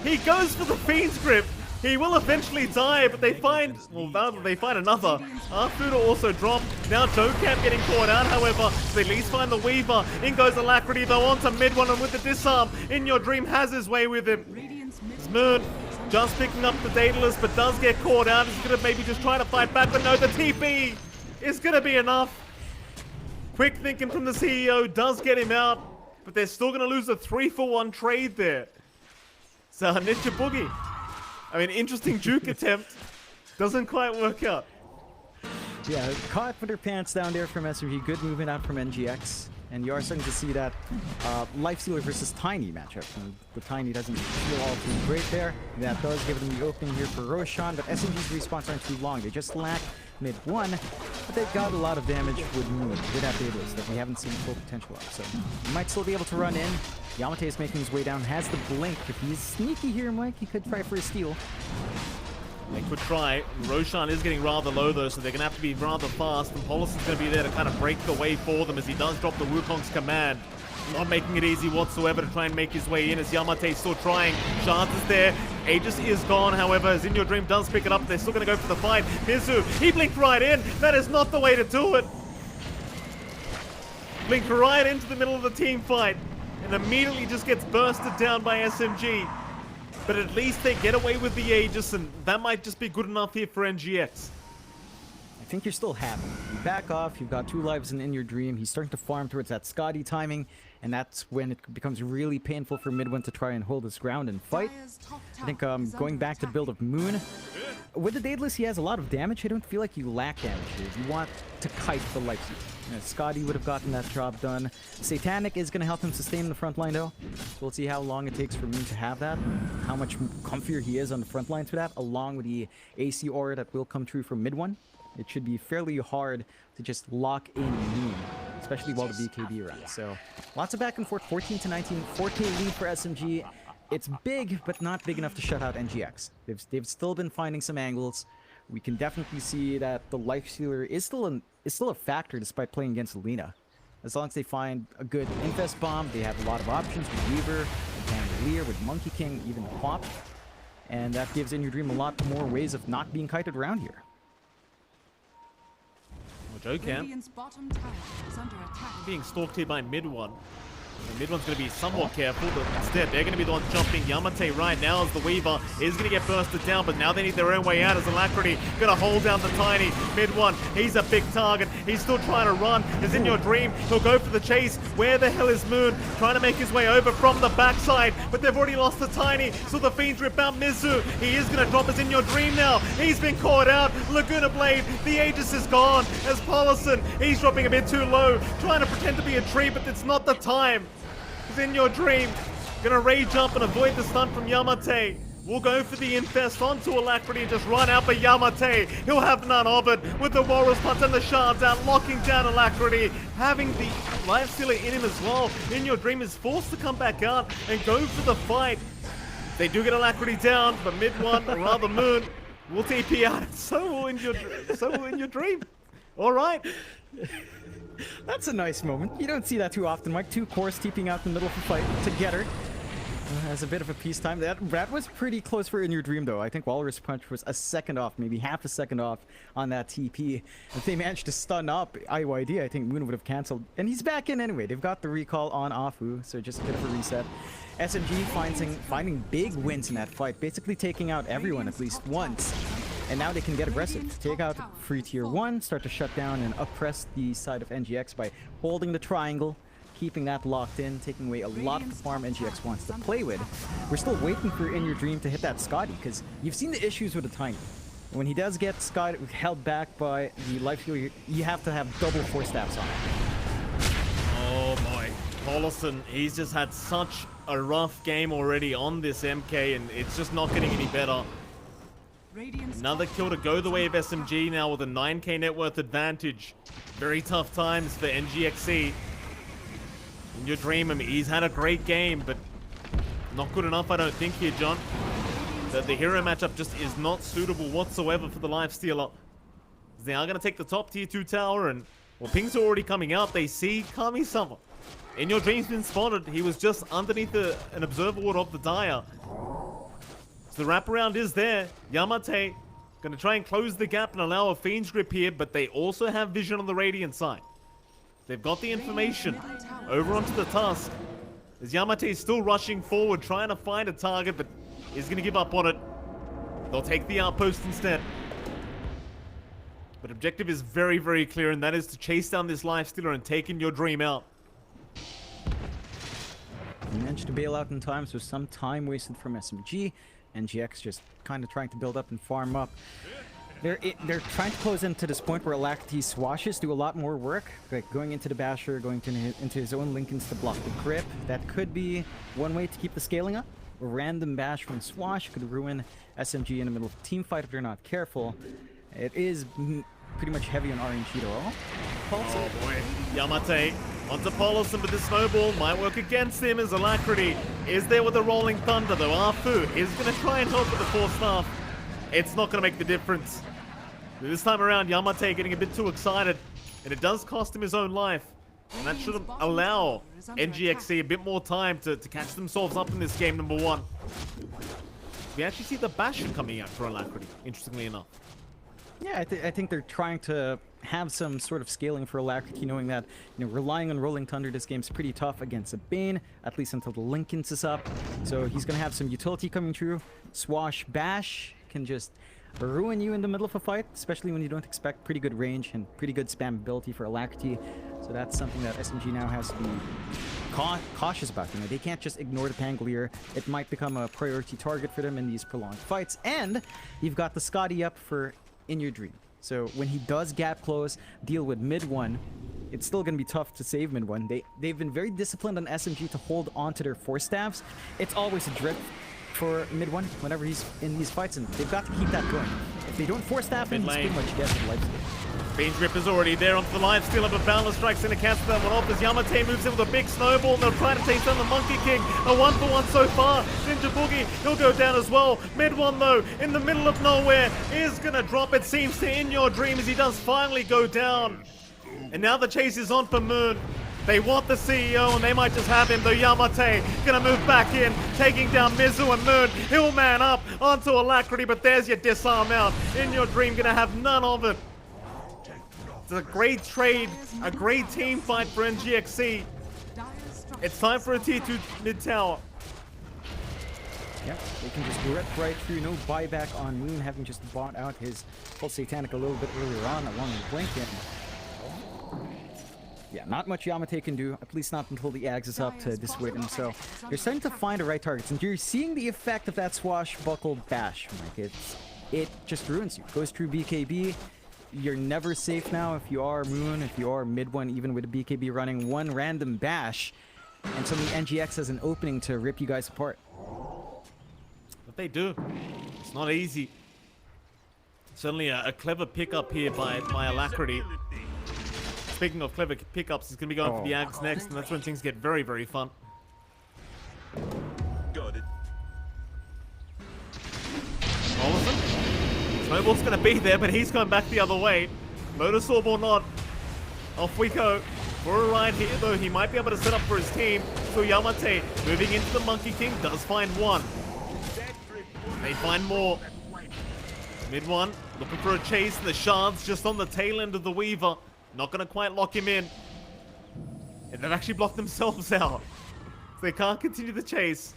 He goes for the Fiend's Grip. He will eventually die, but they find, well, they find another. Arfuda also dropped. Now Jokam getting caught out, however. They at least find the Weaver. In goes Alacrity, though, onto Mid One, and with the disarm, In Your Dream has his way with him. Moon just picking up the Daedalus, but does get caught out. He's going to maybe just try to fight back, but no, the TP is going to be enough. Quick thinking from the CEO does get him out, but they're still going to lose a 3-for-1 trade there. So Ninja Boogie, I mean, interesting juke attempt. Doesn't quite work out. Yeah, caught with her pants down there from SMG. Good movement out from NGX. And you are starting to see that Lifestealer versus Tiny matchup. And the Tiny doesn't feel all too great there. That does give them the opening here for Roshan, but SMG's respawns aren't too long. They just lack mid-1, but they've got a lot of damage with Moon, with that Daedalus that we haven't seen full potential of. So he might still be able to run in. Yamate is making his way down, has the blink. If he's sneaky here, Mike, he could try for a steal. They could try. Roshan is getting rather low though, so they're going to have to be rather fast. And Polis is going to be there to kind of break the way for them as he does drop the Wukong's command. Not making it easy whatsoever to try and make his way in as Yamate still trying. Shards is there. Aegis is gone, however, as In Your Dream does pick it up. They're still going to go for the fight. Mizu, he blinked right in. That is not the way to do it. Blinked right into the middle of the team fight and immediately just gets bursted down by SMG. But at least they get away with the Aegis, and that might just be good enough here for NGX. I think you're still happy. You back off, you've got 2 lives in Your Dream. He's starting to farm towards that Scotty timing, and that's when it becomes really painful for Midwin to try and hold his ground and fight. I think going back to the build of Moon, with the Daedalus, he has a lot of damage. I don't feel like you lack damage here. You want to kite the life steal. Scotty would have gotten that job done. Satanic is going to help him sustain the front line, though. So we'll see how long it takes for Moon to have that, how much comfier he is on the front lines for that, along with the AC aura that will come true from mid-1. It should be fairly hard to just lock in Moon, especially while the BKB runs. So lots of back and forth, 14 to 19, 4K lead for SMG. It's big, but not big enough to shut out NGX. They've still been finding some angles. We can definitely see that the Lifestealer is still a factor despite playing against Alina. As long as they find a good Infest Bomb, they have a lot of options with Weaver, with Chandelier, with Monkey King, even Pop. And that gives In Your Dream a lot more ways of not being kited around here. Well, Joe Camp being stalked here by mid-1. The mid-one's going to be somewhat careful, but instead they're going to be the ones jumping. Yamate right now as the Weaver is going to get bursted down, but now they need their own way out as Alacrity going to hold down the Tiny. Mid-1, he's a big target. He's still trying to run. Is In Your Dream. He'll go for the chase. Where the hell is Moon? Trying to make his way over from the backside, but they've already lost the Tiny. So the Fiends rip out Mizu. He is going to drop his In Your Dream now. He's been caught out. Laguna Blade. The Aegis is gone as Paulison. He's dropping a bit too low. Trying to pretend to be a tree, but it's not the time. In Your Dream, gonna rage up and avoid the stun from Yamate. We'll go for the Infest onto Alacrity and just run out for Yamate. He'll have none of it with the Walrus Punch and the Shards out, locking down Alacrity, having the Lifestealer in him as well. In Your Dream is forced to come back out and go for the fight. They do get Alacrity down, but mid-1, or rather Moon, will TP out. So will In Your Dream. All right. That's a nice moment. You don't see that too often, Mike. 2 cores TPing out in the middle of the fight together. As a bit of a peacetime. That was pretty close for In Your Dream, though. I think Walrus Punch was a second off, maybe half a second off on that TP. If they managed to stun up IYD, I think Moon would have canceled. And he's back in anyway. They've got the recall on Afu, so just a bit of a reset. SMG finding big wins in that fight, basically taking out everyone at least once. And now they can get aggressive. Take out free tier 1, start to shut down and oppress the side of NGX by holding the triangle, keeping that locked in, taking away a lot of the farm NGX wants to play with. We're still waiting for In Your Dream to hit that Scotty, because you've seen the issues with the Tiny. When he does get Scotty held back by the Lifestealer, you have to have double 4 staffs on it. Oh boy. Paulison, he's just had such a rough game already on this MK, and it's just not getting any better. Another kill to go the way of SMG now with a 9k net worth advantage. Very tough times for NGX.SEA. In Your Dream, I mean, he's had a great game, but not good enough, I don't think, here, John. The hero matchup just is not suitable whatsoever for the Lifestealer. They are going to take the top tier 2 tower, and well, pings are already coming out. They see Kami-sama. In Your Dream's been spotted. He was just underneath an observer ward of the Dire. So the wraparound is there. Yamate gonna try and close the gap and allow a Fiend's Grip here, but they also have vision on the Radiant side. They've got the information over onto the Tusk. As Yamate is still rushing forward, trying to find a target, but is gonna give up on it. They'll take the outpost instead. But objective is very, very clear, and that is to chase down this life stealer and take in your dream out. He managed to bail out in time, so some time wasted from SMG. NGX just kind of trying to build up and farm up. They're trying to close into this point where Alacrity swashes do a lot more work, like going into the Basher, going into his own Lincolns to block the grip. That could be one way to keep the scaling up. A random bash from Swash could ruin SMG in the middle of a team fight if they're not careful. It is pretty much heavy on RNG though. Oh boy, Yamate onto Paulson, but the snowball might work against him as Alacrity is there with the Rolling Thunder though. Arfu is going to try and help with the force staff. It's not going to make the difference. This time around, Yamate getting a bit too excited, and it does cost him his own life. And that should allow NGX.SEA a bit more time to catch themselves up in this game, number one. We actually see the Basher coming out for Alacrity, interestingly enough. Yeah, I think they're trying to have some sort of scaling for Alacrity, knowing that, you know, relying on Rolling Thunder this game's pretty tough against a Bane, at least until the Lincolns is up. So he's going to have some utility coming through. Swash Bash can just ruin you in the middle of a fight, especially when you don't expect pretty good range and pretty good spam ability for Alacrity. So that's something that SMG now has to be cautious about. You know, they can't just ignore the Pangolier. It might become a priority target for them in these prolonged fights. And you've got the Scotty up for In Your Dream. So when he does gap close, deal with mid one, it's still going to be tough to save mid one. They've been very disciplined on SMG to hold on to their force staffs. It's always a drift for mid one whenever he's in these fights, and they've got to keep that going. If they don't force staff him, he's pretty much dead for life. Bean's Grip is already there onto the life stealer, but Boundless strikes in to cancel that one off as Yamate moves in with a big snowball, and they'll try to take down the Monkey King. A 1-for-1 so far. Ninja Boogie, he'll go down as well. Mid one though, in the middle of nowhere, is gonna drop, it seems, to In Your Dream as he does finally go down. And now the chase is on for Moon. They want the CEO, and they might just have him, though. Yamate gonna move back in, taking down Mizu and Moon. He'll man up onto Alacrity, but there's your disarm out. In Your Dream gonna have none of it. It's a great trade, a great team fight for NGX.SEA. It's time for a T2 mid-tower. Yeah, they can just rip right through, no buyback on Moon, having just bought out his full Satanic a little bit earlier on, along with Blinken. Yeah, not much Yamate can do, at least not until the Ags is up to dissuade him. So you're starting to find the right targets, and you're seeing the effect of that swashbuckle bash. Like it just ruins you. Goes through BKB. You're never safe now if you are Moon, if you are mid one, even with a BKB running one random bash, and suddenly NGX has an opening to rip you guys apart. But they do. It's not easy. Certainly a clever pickup here by Alacrity. Speaking of clever pickups, he's going to be going for the Ags next, and that's when things get very, very fun. Got it. Olsen. Snowball's going to be there, but he's going back the other way. Lotus Orb or not. Off we go. For a ride here, though, he might be able to set up for his team. So Yamate moving into the Monkey King does find one. They find more. Mid one, looking for a chase, and the Shards just on the tail end of the Weaver. Not going to quite lock him in. And they've actually blocked themselves out. So they can't continue the chase.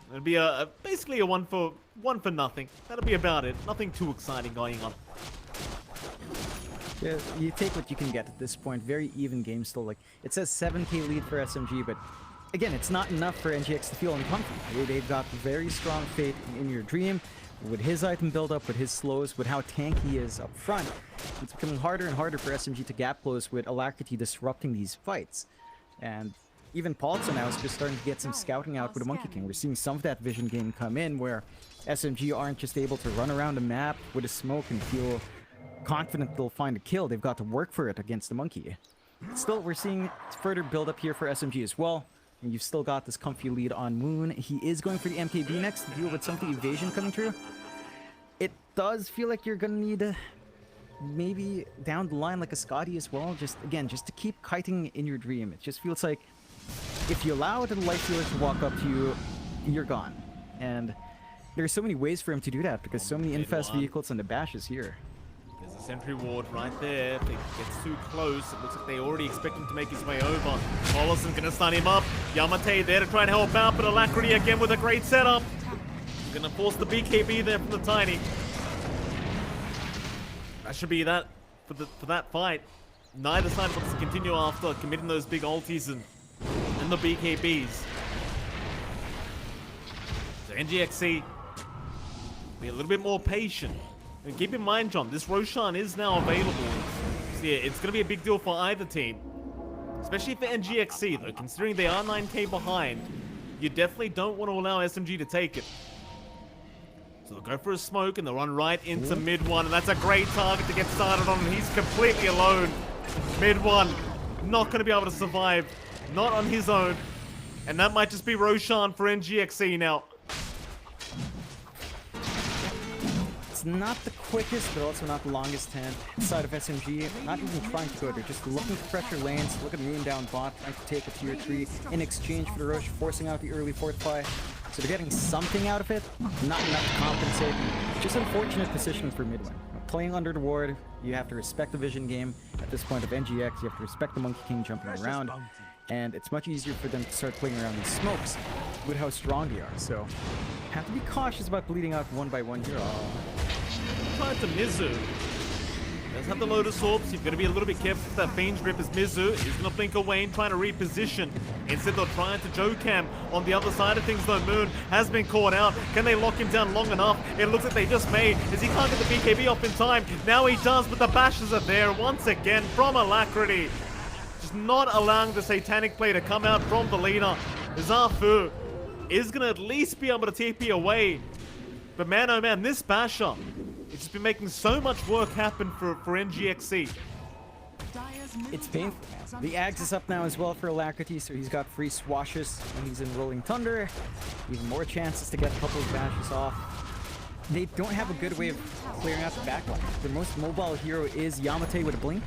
It'll be basically a one for nothing. That'll be about it. Nothing too exciting going on. Yeah, you take what you can get at this point. Very even game still. Like, it says 7k lead for SMG, but again, it's not enough for NGX to feel uncomfortable. They've got very strong faith in Your Dream. With his item build-up, with his slows, with how tanky he is up front, it's becoming harder and harder for SMG to gap close with Alacrity disrupting these fights. And even Paulson now is just starting to get some scouting out with the Monkey King. We're seeing some of that vision game come in where SMG aren't just able to run around the map with a smoke and feel confident they'll find a kill. They've got to work for it against the Monkey. Still, we're seeing further build-up here for SMG as well. And you've still got this comfy lead on Moon. He is going for the MKB next to deal with some of the evasion coming through. It does feel like you're gonna need maybe down the line like a Scotty as well. Just to keep kiting In Your Dream. It just feels like if you allow the Light Stealer to walk up to you, you're gone. And there's so many ways for him to do that because so many infest vehicles and the bashes here. There's a sentry ward right there. If it gets too close, it looks like they already expect him to make his way over. Olsen gonna stun him up. Yamate there to try and help out, but Alacrity again with a great setup. Gonna force the BKB there from the Tiny. That should be that for that fight. Neither side wants to continue after committing those big ultis and the BKBs. So NGX.SEA, be a little bit more patient. And keep in mind, John, this Roshan is now available. So yeah, it's going to be a big deal for either team. Especially for NGX.SEA, though, considering they are 9k behind. You definitely don't want to allow SMG to take it. So they'll go for a smoke and they'll run right into mid one. And that's a great target to get started on. And he's completely alone. Mid one, not going to be able to survive. Not on his own. And that might just be Roshan for NGX.SEA now. It's not the quickest, but also not the longest hand side of SMG. Not even trying to go there, just looking to pressure lanes. Look at Moon down bot, trying to take a tier 3 in exchange for the rush, forcing out the early fortify. So they're getting something out of it, not enough to compensate. Just unfortunate positioning for mid lane. Playing under the ward, you have to respect the vision game. At this point of NGX, you have to respect the Monkey King jumping around. And it's much easier for them to start playing around these smokes with how strong they are. So, have to be cautious about bleeding out one by one here. Trying to Mizu. Does have the Lotus Orbs. You've got to be a little bit careful with that Fiend's Grip as Mizu is going to blink away and trying to reposition. Instead, they're trying to Jokam on the other side of things, though. Moon has been caught out. Can they lock him down long enough? It looks like they just may, as he can't get the BKB off in time. Now he does, but the bashes are there once again from Alacrity. Just not allowing the Satanic Play to come out from the leader. Zafu is going to at least be able to TP away. But man, oh man, this basher, it's been making so much work happen for NGX.SEA. It's painful. The Axe is up now as well for Alacrity, so he's got free swashes when he's in Rolling Thunder. Even more chances to get a couple of bashes off. They don't have a good way of clearing out the backline. Their most mobile hero is Yamate with a blink.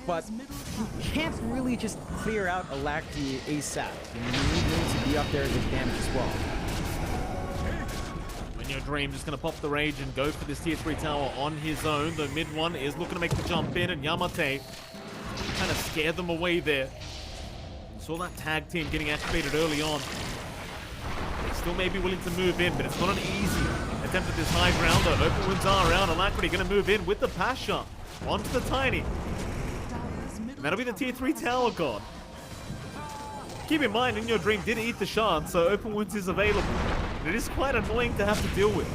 But you can't really just clear out Alacrity ASAP. You need him to be up there as a damage as well. When your Dream just going to pop the rage and go for this tier 3 tower on his own. The mid one is looking to make the jump in, and Yamate kind of scared them away there. Saw that tag team getting activated early on. They still may be willing to move in, but it's not an easy attempt at this high ground though. Open winds are around. Alacrity going to move in with the Pasha onto the Tiny. And that'll be the tier 3 tower god. Keep in mind, In Your Dream did eat the shard, so open wounds is available. And it is quite annoying to have to deal with.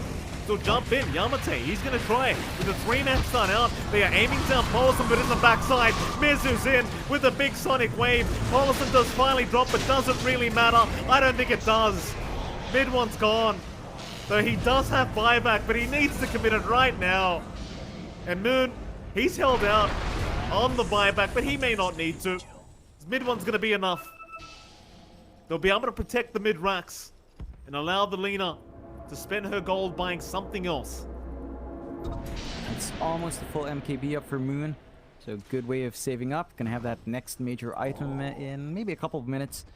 So jump in, Yamate, he's going to try with the 3-man stun out. They are aiming down Paulson, but in the backside, Mizu's in with a big sonic wave. Paulson does finally drop, but doesn't really matter. I don't think it does. Mid one's gone. So he does have buyback, but he needs to commit it right now. And Moon, he's held out on the buyback, but he may not need to. Mid one's going to be enough. They'll be able to protect the mid racks and allow the Lina to spend her gold buying something else. It's almost a full MKB up for Moon, so good way of saving up. Gonna have that next major item in maybe a couple of minutes.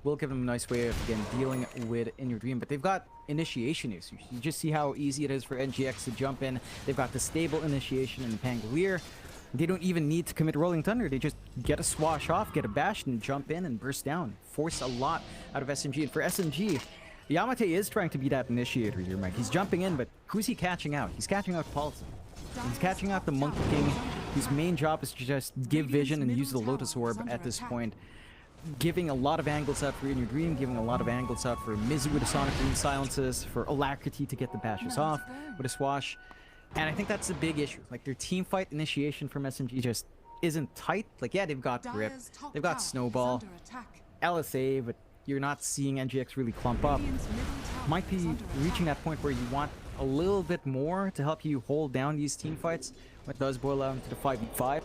Will give them a nice way of, again, dealing with In Your Dream, but they've got initiation issues. You just see how easy it is for NGX to jump in. They've got the stable initiation in the Pangolier. They don't even need to commit Rolling Thunder. They just get a swash off, get a bash, and jump in and burst down. Force a lot out of SMG. And for SMG, Yamate is trying to be that initiator here, Mike. He's jumping in, but who's he catching out? He's catching out Paulson. He's catching out the Monkey King, whose main job is to just give vision and use the Lotus Orb at this point. Giving a lot of angles out for In Your Dream, giving a lot of angles out for Mizu with the Sonic Boom silences, for Alacrity to get the bashes off with a swash. And I think that's a big issue. Like, their team fight initiation from SMG just isn't tight. Like, yeah, they've got Grip, they've got Snowball, LSA, but you're not seeing NGX really clump up. Might be reaching that point where you want a little bit more to help you hold down these team fights. What does boil down to the 5v5. I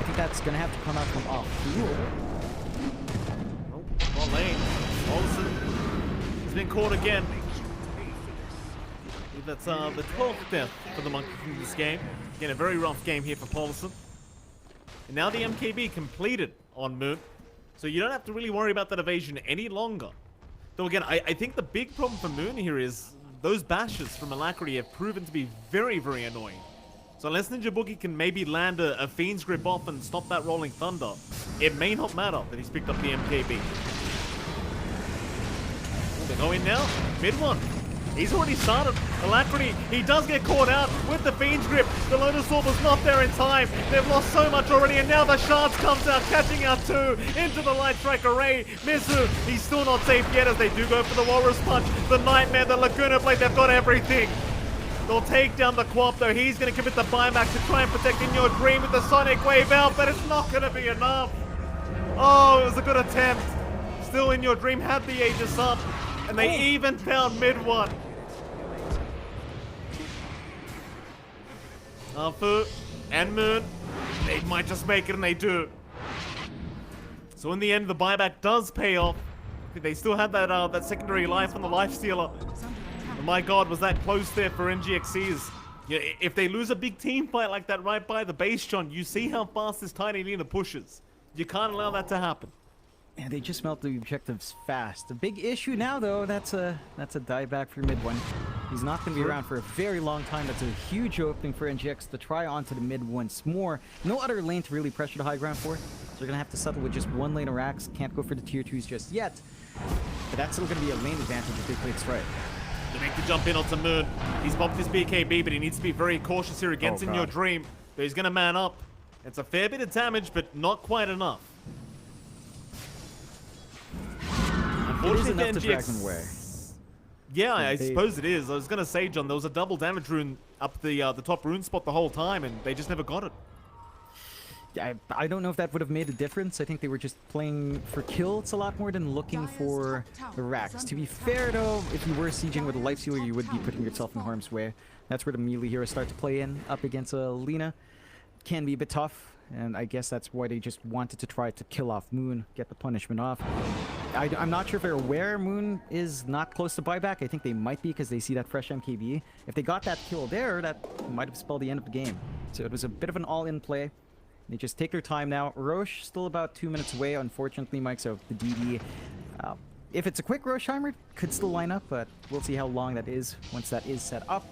think that's going to have to come out from off field. Well, lane. Olsen has been caught again. That's the 12th death for the Monkey in this game. Again, a very rough game here for Paulson. And now the MKB completed on Moon. So you don't have to really worry about that evasion any longer. Though again, I think the big problem for Moon here is those bashes from Alacrity have proven to be very, very annoying. So unless Ninja Boogie can maybe land a Fiend's Grip off and stop that Rolling Thunder, it may not matter that he's picked up the MKB. They go in now. Mid one He's already started. Alacrity, he does get caught out with the Fiend's Grip. The Lotus Orb was not there in time. They've lost so much already, and now the Shards comes out, catching out 2 into the Light Strike Array. Mizu, he's still not safe yet as they do go for the Walrus Punch. The Nightmare, the Laguna Blade, they've got everything. They'll take down the Quap though. He's going to commit the buyback to try and protect In Your Dream with the Sonic Wave out, but it's not going to be enough. Oh, it was a good attempt. Still In Your Dream had the Aegis up, and they even found mid one. Afu and Moon, they might just make it, and they do. So in the end, the buyback does pay off. They still had that secondary life on the Life Stealer. And my God, was that close there for NGX.SEA's. Yeah, if they lose a big team fight like that right by the base, John, you see how fast this Tiny Lina pushes. You can't allow that to happen. Yeah, they just melt the objectives fast. The big issue now, though, that's a dieback for mid one. He's not going to be around for a very long time. That's a huge opening for NGX to try onto the mid once more. No other lane to really pressure the high ground for. So they're going to have to settle with just one lane of racks. Can't go for the tier 2s just yet. But that's still going to be a lane advantage if they play it right. They make the jump in onto Moon. He's popped his BKB, but he needs to be very cautious here against In Your Dream. So he's going to man up. It's a fair bit of damage, but not quite enough. It is enough to drag them away. Yeah, I suppose it is. I was going to say, John, there was a double damage rune up the top rune spot the whole time, and they just never got it. I don't know if that would have made a difference. I think they were just playing for kills a lot more than looking for the racks. To be fair, though, if you were sieging with a Life Stealer, you would be putting yourself in harm's way. That's where the melee heroes start to play in, up against a Lina. Can be a bit tough, and I guess that's why they just wanted to try to kill off Moon, get the punishment off. I'm not sure if they're aware Moon is not close to buyback. I think they might be because they see that fresh MKB. If they got that kill there, that might have spelled the end of the game. So it was a bit of an all-in play. They just take their time now. Roche still about 2 minutes away, unfortunately, Mike, so the DD. If it's a quick Rosheimer, could still line up, but we'll see how long that is once that is set up.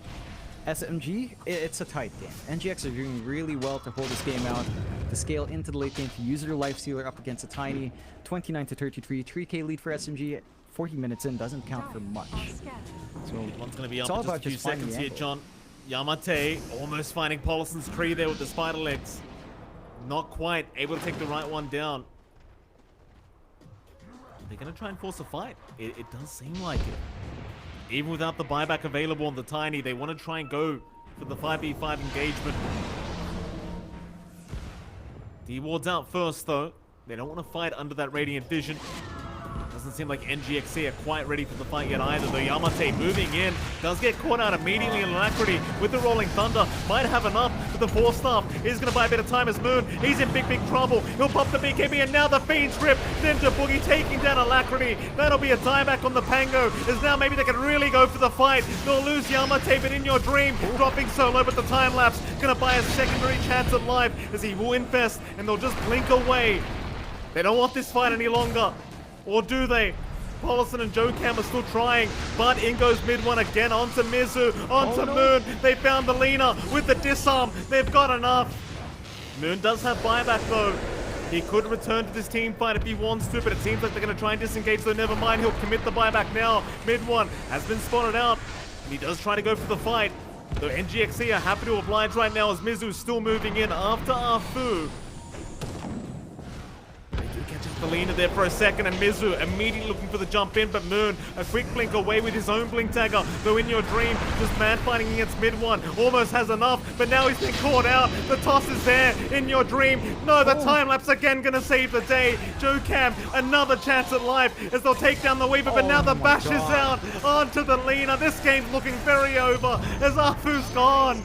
SMG, it's a tight game. NGX are doing really well to hold this game out, to scale into the late game, to use their Life Stealer up against a Tiny. 29-33, 3k lead for SMG. 40 minutes in doesn't count for much. So one's going to be up in just a few seconds here, John. Yamate almost finding Polison's tree there with the spider legs. Not quite able to take the right one down. They're going to try and force a fight. It does seem like it. Even without the buyback available on the Tiny, they want to try and go for the 5v5 engagement. D-Ward's out first, though. They don't want to fight under that Radiant Vision. Doesn't seem like NGX.SEA are quite ready for the fight yet either, though. Yamate moving in, does get caught out immediately in Alacrity with the Rolling Thunder. Might have enough, but the Force Staff is going to buy a bit of time as Moon. He's in big trouble. He'll pop the BKB, and now the Fiend's Grip. Ninja Boogie taking down Alacrity. That'll be a dieback on the Pango, as now maybe they can really go for the fight. They'll lose Yamate, but In Your Dream dropping solo, but the time lapse going to buy a secondary chance at life as he will infest, and they'll just blink away. They don't want this fight any longer. Or do they? Polison and JoeCam are still trying, but in goes mid one again onto Mizu, onto Moon. They found the Lina with the disarm. They've got enough. Moon does have buyback though. He could return to this team fight if he wants to, but it seems like they're going to try and disengage, so never mind. He'll commit the buyback now. Mid one has been spotted out, and he does try to go for the fight. Though NGX.SEA are happy to oblige right now as Mizu's still moving in after Afu. Catches the Lina there for a second, and Mizu immediately looking for the jump in, but Moon a quick blink away with his own blink dagger. Though In Your Dream just man fighting against mid one, almost has enough, but now he's been caught out. The toss is there. In Your Dream, no, the time lapse again gonna save the day. JoeCam another chance at life as they'll take down the Weaver, but now the bash is out onto the Lina. This game's looking very over as Afu's gone.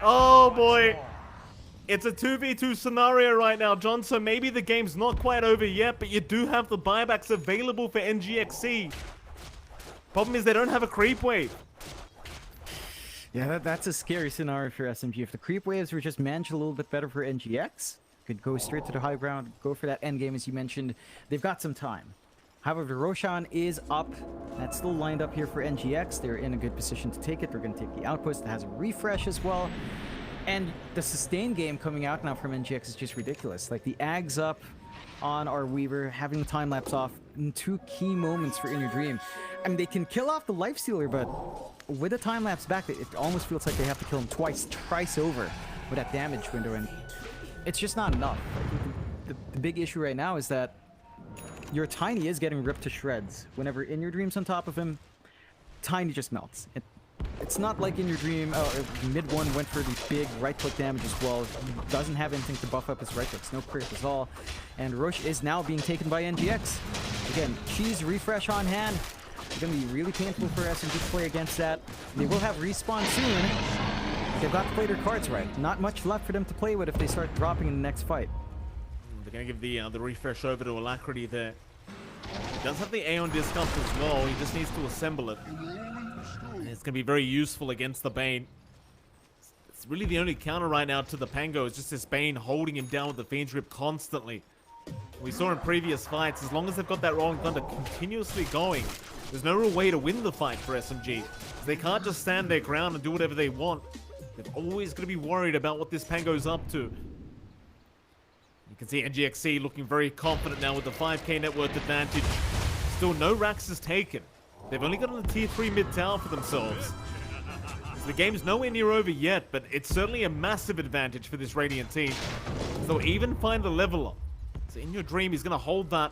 Oh boy. It's a 2v2 scenario right now, John, so maybe the game's not quite over yet, but you do have the buybacks available for NGX.SEA. Problem is they don't have a creep wave. Yeah, that's a scary scenario for SMG. If the creep waves were just managed a little bit better for NGX, could go straight to the high ground, go for that end game as you mentioned. They've got some time. However, Roshan is up. That's still lined up here for NGX. They're in a good position to take it. They're going to take the outpost. That has a refresh as well. And the sustain game coming out now from NGX is just ridiculous. Like, the Ag's up, on our Weaver, having the time lapse off in 2 key moments for In Your Dream. I mean, they can kill off the Lifestealer, but with a time lapse back, it almost feels like they have to kill him twice over with that damage window, and it's just not enough. I think the big issue right now is that your Tiny is getting ripped to shreds. Whenever In Your Dream's on top of him, Tiny just melts. It's not like In Your Dream, mid one went for the big right-click damage as well. He doesn't have anything to buff up his right clicks, no crit at all. And Roche is now being taken by NGX. Again, Cheese refresh on hand. It's going to be really painful for SMG to play against that. They will have respawn soon. They've got to play their cards right. Not much left for them to play with if they start dropping in the next fight. They're going to give the refresh over to Alacrity there. He does have the Aeon discount as well. He just needs to assemble it. And it's going to be very useful against the Bane. It's really the only counter right now to the Pango. It's just this Bane holding him down with the Fiend's Grip constantly. We saw in previous fights, as long as they've got that Rolling Thunder continuously going, there's no real way to win the fight for SMG. They can't just stand their ground and do whatever they want. They're always going to be worried about what this Pango's up to. You can see NGX.SEA looking very confident now with the 5k net worth advantage. Still no racks is taken. They've only got a tier 3 mid tower for themselves. So the game's nowhere near over yet, but it's certainly a massive advantage for this Radiant team. So they'll even find a level up. So In Your Dream, he's going to hold that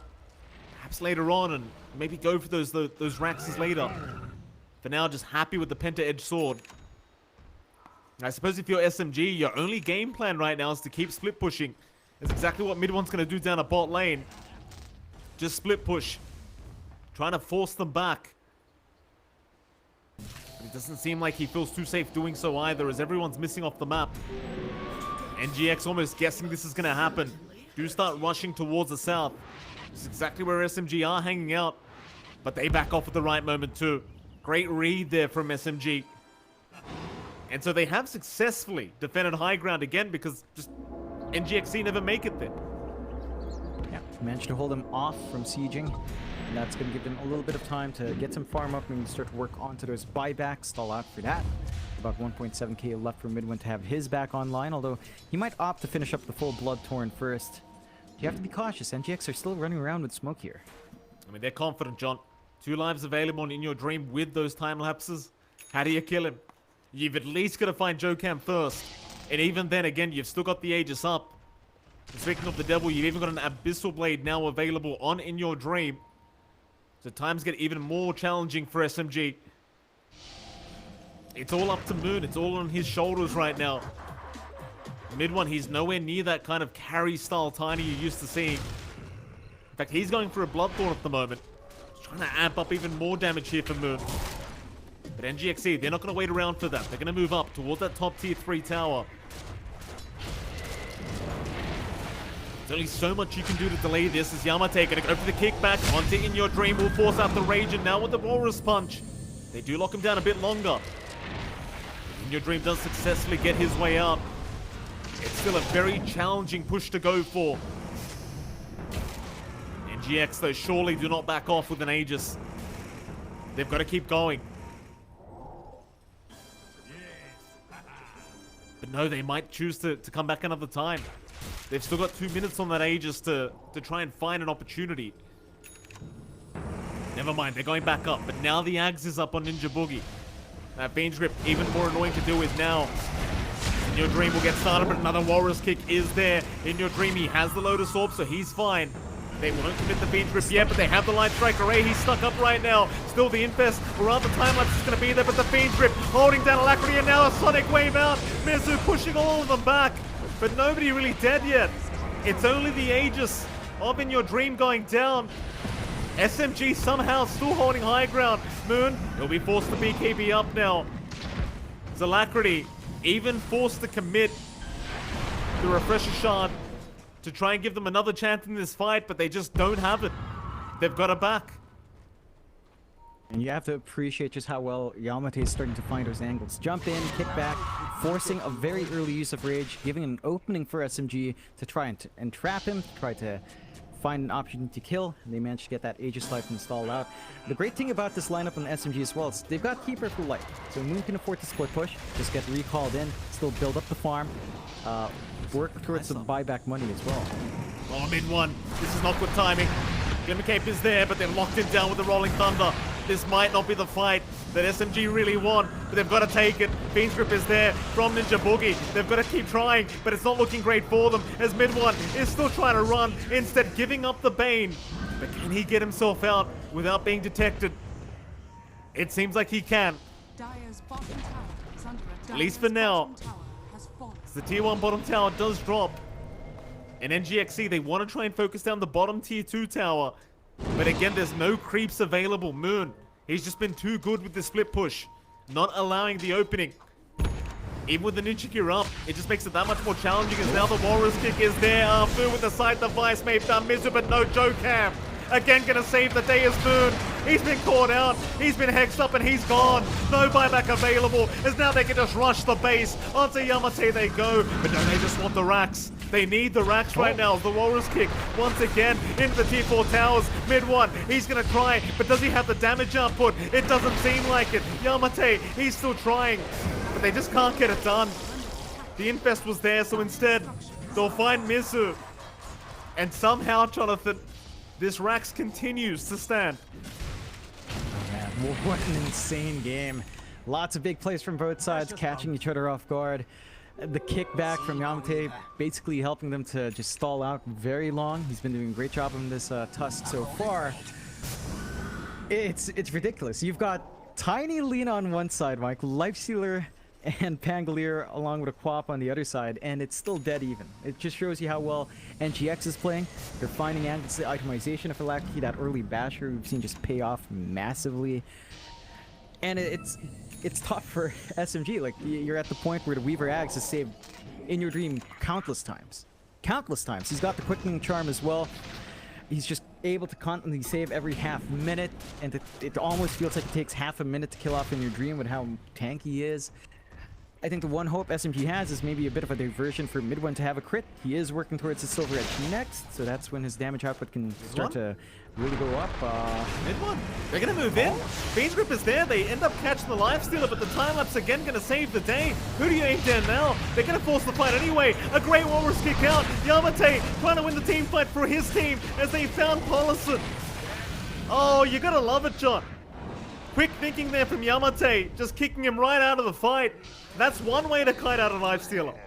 perhaps later on and maybe go for those racks later. For now, just happy with the Penta Edge Sword. And I suppose if you're SMG, your only game plan right now is to keep split pushing. That's exactly what mid one's going to do down a bot lane. Just split push. Trying to force them back. But it doesn't seem like he feels too safe doing so either, as everyone's missing off the map. NGX almost guessing this is going to happen. Do start rushing towards the south. This is exactly where SMG are hanging out. But they back off at the right moment too. Great read there from SMG. And so they have successfully defended high ground again because just NGX.SEA never make it there. Yeah, managed to hold them off from sieging. And that's going to give them a little bit of time to get some farm up and start to work onto those buybacks. Stall out for that. About 1.7k left for Midwin to have his back online, although he might opt to finish up the full Bloodtorn first. You have to be cautious. NGX are still running around with smoke here. I mean, they're confident, John. 2 lives available In Your Dream with those time lapses. How do you kill him? You've at least got to find Jokam first. And even then, again, you've still got the Aegis up. And speaking of the devil, you've even got an Abyssal Blade now available on In Your Dream. So times get even more challenging for SMG. It's all up to Moon. It's all on his shoulders right now. Mid one, he's nowhere near that kind of carry style Tiny you're used to seeing. In fact, he's going for a Bloodthorn at the moment. He's trying to amp up even more damage here for Moon. But NGX.SEA, they're not going to wait around for that. They're going to move up towards that top tier 3 tower. There's only so much you can do to delay this as Yamate going to go for the kickback. Onto In Your Dream will force out the Rage, and now with the Walrus Punch. They do lock him down a bit longer. In Your Dream does successfully get his way out. It's still a very challenging push to go for. NGX, though, surely do not back off with an Aegis. They've got to keep going. But no, they might choose to come back another time. They've still got 2 minutes on that Aegis to try and find an opportunity. Never mind, they're going back up. But now the Ags is up on Ninja Boogie. That Fiend's Grip, even more annoying to deal with now. In Your Dream will get started, but another Walrus Kick is there. In Your Dream, he has the Lotus Orb, so he's fine. They won't commit the Fiend's Grip yet, but they have the Light Strike Array. He's stuck up right now. Still the Infest, or rather time lapse is going to be there, but the Fiend's Grip holding down Alacrity, and now a Sonic Wave out. Mizu pushing all of them back, but nobody really dead yet. It's only the Aegis of In Your Dream going down. SMG somehow still holding high ground. Moon, he'll be forced to BKB up now. Alacrity even forced to commit the Refresher Shard to try and give them another chance in this fight, but they just don't have it. They've got it back. And you have to appreciate just how well Yamate is starting to find those angles. Jump in, kick back, forcing a very early use of Rage, giving an opening for SMG to try and entrap him, to try to find an opportunity to kill. They managed to get that Aegis Life installed out. The great thing about this lineup on SMG as well is they've got Keeper for life. So Moon can afford to split push, just get recalled in, still build up the farm. work towards some buyback money as well. Oh, mid one. This is not good timing. Glimmercape is there, but they're locked him down with the Rolling Thunder. This might not be the fight that SMG really want, but they've got to take it. Fiend's Grip is there from Ninja Boogie. They've got to keep trying, but it's not looking great for them as mid one is still trying to run, instead giving up the Bane. But can he get himself out without being detected? It seems like he can. At least for now. The tier 1 bottom tower does drop. And NGX.SEA, they want to try and focus down the bottom tier 2 tower. But again, there's no creeps available. Moon, he's just been too good with the split push, not allowing the opening. Even with the Ninja Gear up, it just makes it that much more challenging as now the Walrus Kick is there. Fu with the side device may have done Mizu, but no Joe Cam. Again, gonna save the day as Moon. He's been caught out. He's been hexed up and he's gone. No buyback available as now they can just rush the base. Onto Yamate they go. But no, they just want the racks. They need the racks right now. The Walrus Kick once again into the tier 4 towers. Mid one, he's gonna try, but does he have the damage output? It doesn't seem like it. Yamate, he's still trying, but they just can't get it done. The Infest was there, so instead they'll find Mizu. And somehow, Jonathan, this Rax continues to stand. Man, what an insane game. Lots of big plays from both sides, catching each other off guard. The kickback from Yamate basically helping them to just stall out very long. He's been doing a great job on this Tusk so far. It's ridiculous. You've got Tiny Lena on one side, Mike, Lifestealer and Pangolier along with a Quap on the other side, and it's still dead even. It just shows you how well NGX is playing. They're finding angles, the itemization of Phylactery, that early basher we've seen just pay off massively. And it's tough for SMG. Like, you're at the point where the Weaver Axe is saved in your dream countless times. Countless times. He's got the Quickening Charm as well. He's just able to constantly save every half minute, and it almost feels like it takes half a minute to kill off in your dream with how tanky he is. I think the one hope SMG has is maybe a bit of a diversion for mid one to have a crit. He is working towards his Silver Edge next, so that's when his damage output can start to really go up. Mid one, they're gonna move in. Fiend's Grip is there. They end up catching the Lifestealer, but the time lapse again gonna save the day. Who do you aim down now? They're gonna force the fight anyway. A great Walrus Kick out. Yamate trying to win the team fight for his team as they found Paulison. Oh, you gotta love it, John. Quick thinking there from Yamate, just kicking him right out of the fight. That's one way to kite out a Lifestealer.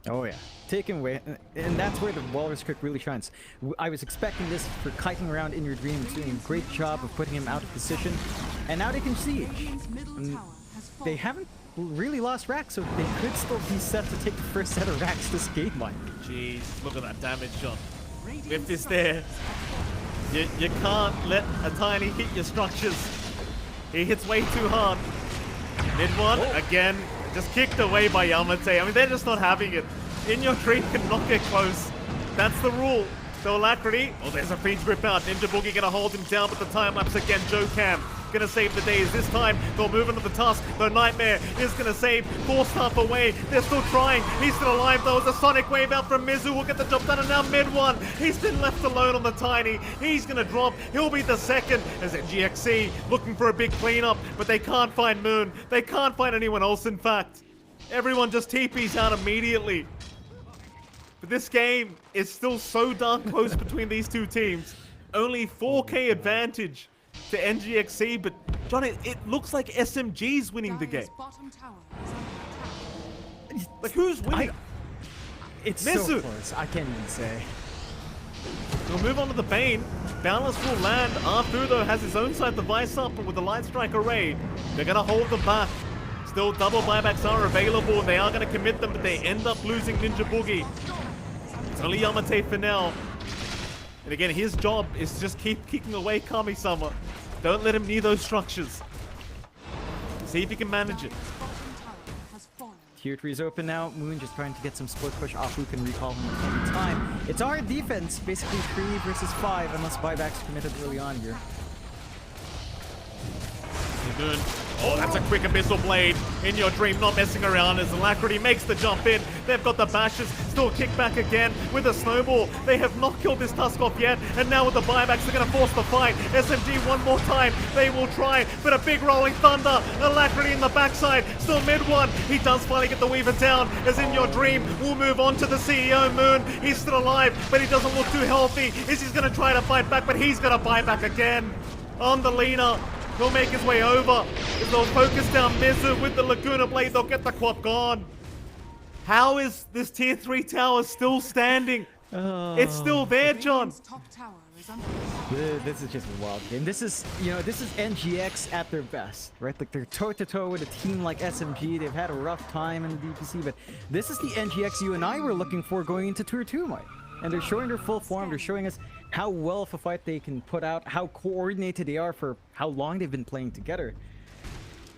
Oh yeah, take him away, and that's where the Walrus Kick really shines. I was expecting this for kiting around in your dreams, doing a great job of putting him out of position, and now they can siege. They haven't really lost racks, so they could still be set to take the first set of racks this game, Mike. Jeez, look at that damage, John. Whip is there. You can't let a Tiny hit your structures. He hits way too hard. Mid one, again, just kicked away by Yamate. I mean, they're just not having it. In your dream cannot get close. That's the rule. So Alacrity, oh, there's a Fiend's Grip out. Ninja Boogie gonna hold him down, but the time lapse again, Joe Cam gonna save the days. This time, they'll move into the Tusk. The Nightmare is gonna save. Force half away. They're still trying. He's still alive, though. There's a Sonic Wave out from Mizu. Will get the job done, and now mid one. He's been left alone on the Tiny. He's gonna drop. He'll be the second as NGX.SEA looking for a big cleanup, but they can't find Moon. They can't find anyone else, in fact. Everyone just TPs out immediately. But this game is still so darn close between these two teams. Only 4K advantage to NGX.SEA, but John, it looks like SMG's winning the game. Like, who's winning? It's Mizu. so close, I can't even say. We'll move on to the Bane. Balance will land. Arfu, though, has his own side device up, but with the Light Strike Array, they're going to hold them back. Still, double buybacks are available. They are going to commit them, but they end up losing Ninja Boogie. It's only Yamate for now. And again, his job is to just keep kicking away Kami-sama. Don't let him near those structures. See if he can manage it. Tier 3 is open now. Moon just trying to get some split push off. Who can recall him at any time. It's our defense, basically 3 versus 5, unless buybacks committed early on here. Moon. Oh, that's a quick Abyssal Blade in your dream, not messing around as Alacrity makes the jump in. They've got the bashes, still kick back again with a snowball. They have not killed this Tusk off yet, and now with the buybacks, they're going to force the fight. SMG one more time, they will try, but a big rolling thunder. Alacrity in the backside, still mid one. He does finally get the Weaver down, as in your dream will move on to the CEO Moon. He's still alive, but he doesn't look too healthy. He's going to try to fight back, but he's going to buy back again. On the Lina, he'll make his way over. If they'll focus down Mizu with the Laguna Blade, they'll get the quad gone. How is this tier 3 tower still standing? It's still there, John. This is just a wild game. This is, this is NGX at their best, right? Like, they're toe-to-toe with a team like SMG. They've had a rough time in the DPC, but this is the NGX you and I were looking for going into Tier 2, Mike. And they're showing their full form. They're showing us how well of a fight they can put out, how coordinated they are for how long they've been playing together.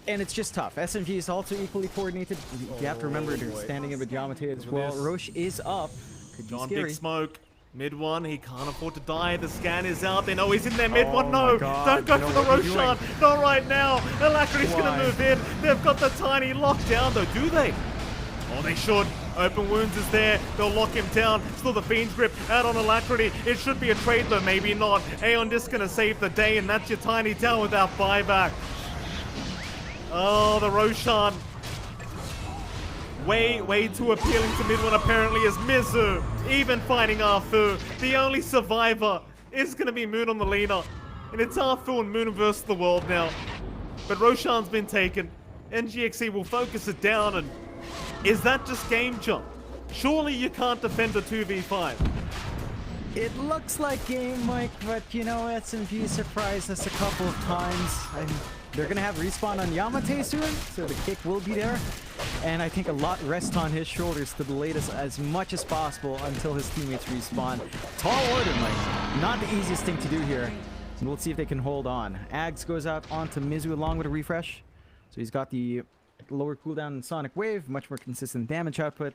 And it's just tough. SMG is also equally coordinated. You have to remember they're standing in with Yamate as well. Roche is up. Could be John, scary. big smoke. Mid one, he can't afford to die. The scan is out. They know he's in there. Mid one, my no. God. Don't go for the What are you Roshan. doing? Not right now. Alacrity's going Why? to move in. They've got the tiny lockdown, though, do they? Oh, they should. Open Wounds is there. They'll lock him down. Still the Fiend's Grip out on Alacrity. It should be a trade, though. Maybe not. Aeon Disc going to save the day, and that's your tiny town without buyback. Oh, the Roshan. Way too appealing to mid one apparently is Mizu. Even fighting Arfu. The only survivor is going to be Moon on the Lina. And it's Arfu and Moon versus the world now. But Roshan's been taken. NGX.SEA will focus it down, and is that just game jump? Surely you can't defend a 2v5. It looks like game, Mike, but SMG surprised us a couple of times. They're going to have respawn on Yamate soon, so the kick will be there. And I think a lot rests on his shoulders to delay this as much as possible until his teammates respawn. Tall order, Mike. Not the easiest thing to do here. We'll see if they can hold on. Ags goes out onto Mizu along with a refresh. So he's got the lower cooldown Sonic Wave, much more consistent damage output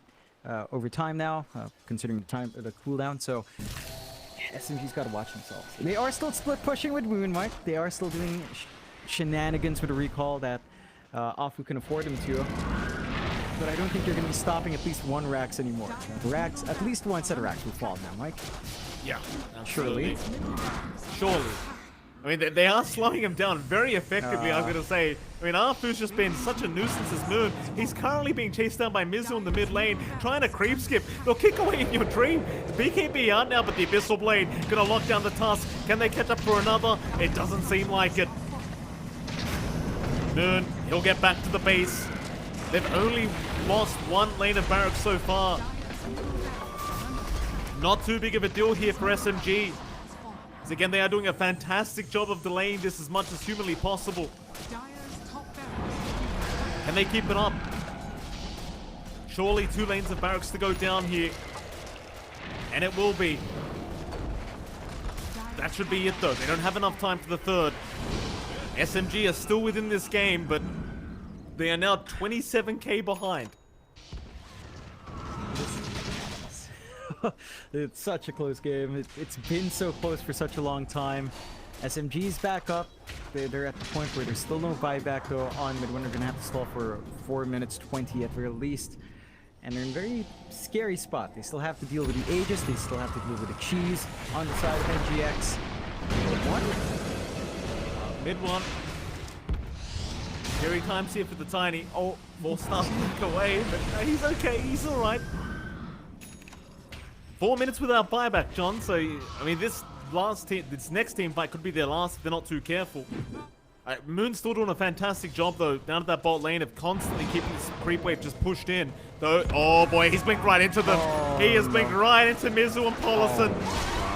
over time now, considering the cooldown. So SMG's got to watch themselves. They are still split pushing with Moon, Mike. They are still doing shenanigans with a recall that Afu can afford them to. But I don't think they're going to be stopping at least one Rax anymore. Rax, at least one set of Rax will fall now, Mike. Yeah, Surely. Surely. I mean, they are slowing him down very effectively, I'm going to say. I mean, Arfu's just been such a nuisance as Moon. He's currently being chased down by Mizu in the mid lane, trying to creep skip. They'll kick away in your dream. The BKB out now, but the Abyssal Blade going to lock down the Tusk. Can they catch up for another? It doesn't seem like it. Moon, he'll get back to the base. They've only lost one lane of barracks so far. Not too big of a deal here for SMG. Because again, they are doing a fantastic job of delaying this as much as humanly possible. Can they keep it up? Surely 2 lanes of barracks to go down here. And it will be. That should be it though. They don't have enough time for the third. SMG are still within this game, but they are now 27k behind. It's such a close game. It's been so close for such a long time. SMG's back up. They're at the point where there's still no buyback though on mid when they're going to have to stall for 4 minutes 20 at the very least. And they're in a very scary spot. They still have to deal with the Aegis. They still have to deal with the Cheese on the side of NGX. Mid one. Scary times here for the Tiny. Oh, more stuff back away, but he's okay. He's all right. 4 minutes without buyback, John. So, I mean, this next team fight could be their last if they're not too careful. Moon's still doing a fantastic job, though, down at that bot lane of constantly keeping this creep wave just pushed in. Though, oh boy, he's blinked right into them. He has blinked right into Mizu and Paulison.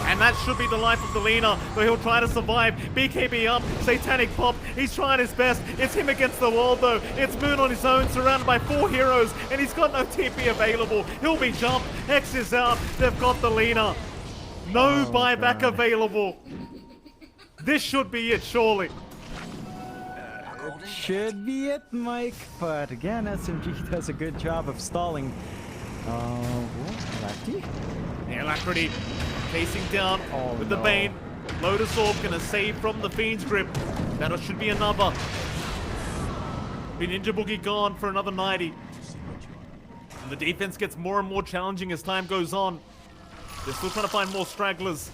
And that should be the life of the Lina, though he'll try to survive. BKB up, Satanic Pop, he's trying his best. It's him against the wall though. It's Moon on his own, surrounded by 4 heroes, and he's got no TP available. He'll be jumped, Hex is out, they've got the Lina. No buyback available. This should be it, surely. It should be it, Mike, but again, SMG does a good job of stalling. Lefty? Yeah, Alacrity facing down with the Bane. Lotus Orb gonna save from the Fiend's grip. That should be another. be Ninja Boogie gone for another 90. And the defense gets more and more challenging as time goes on. They're still trying to find more stragglers.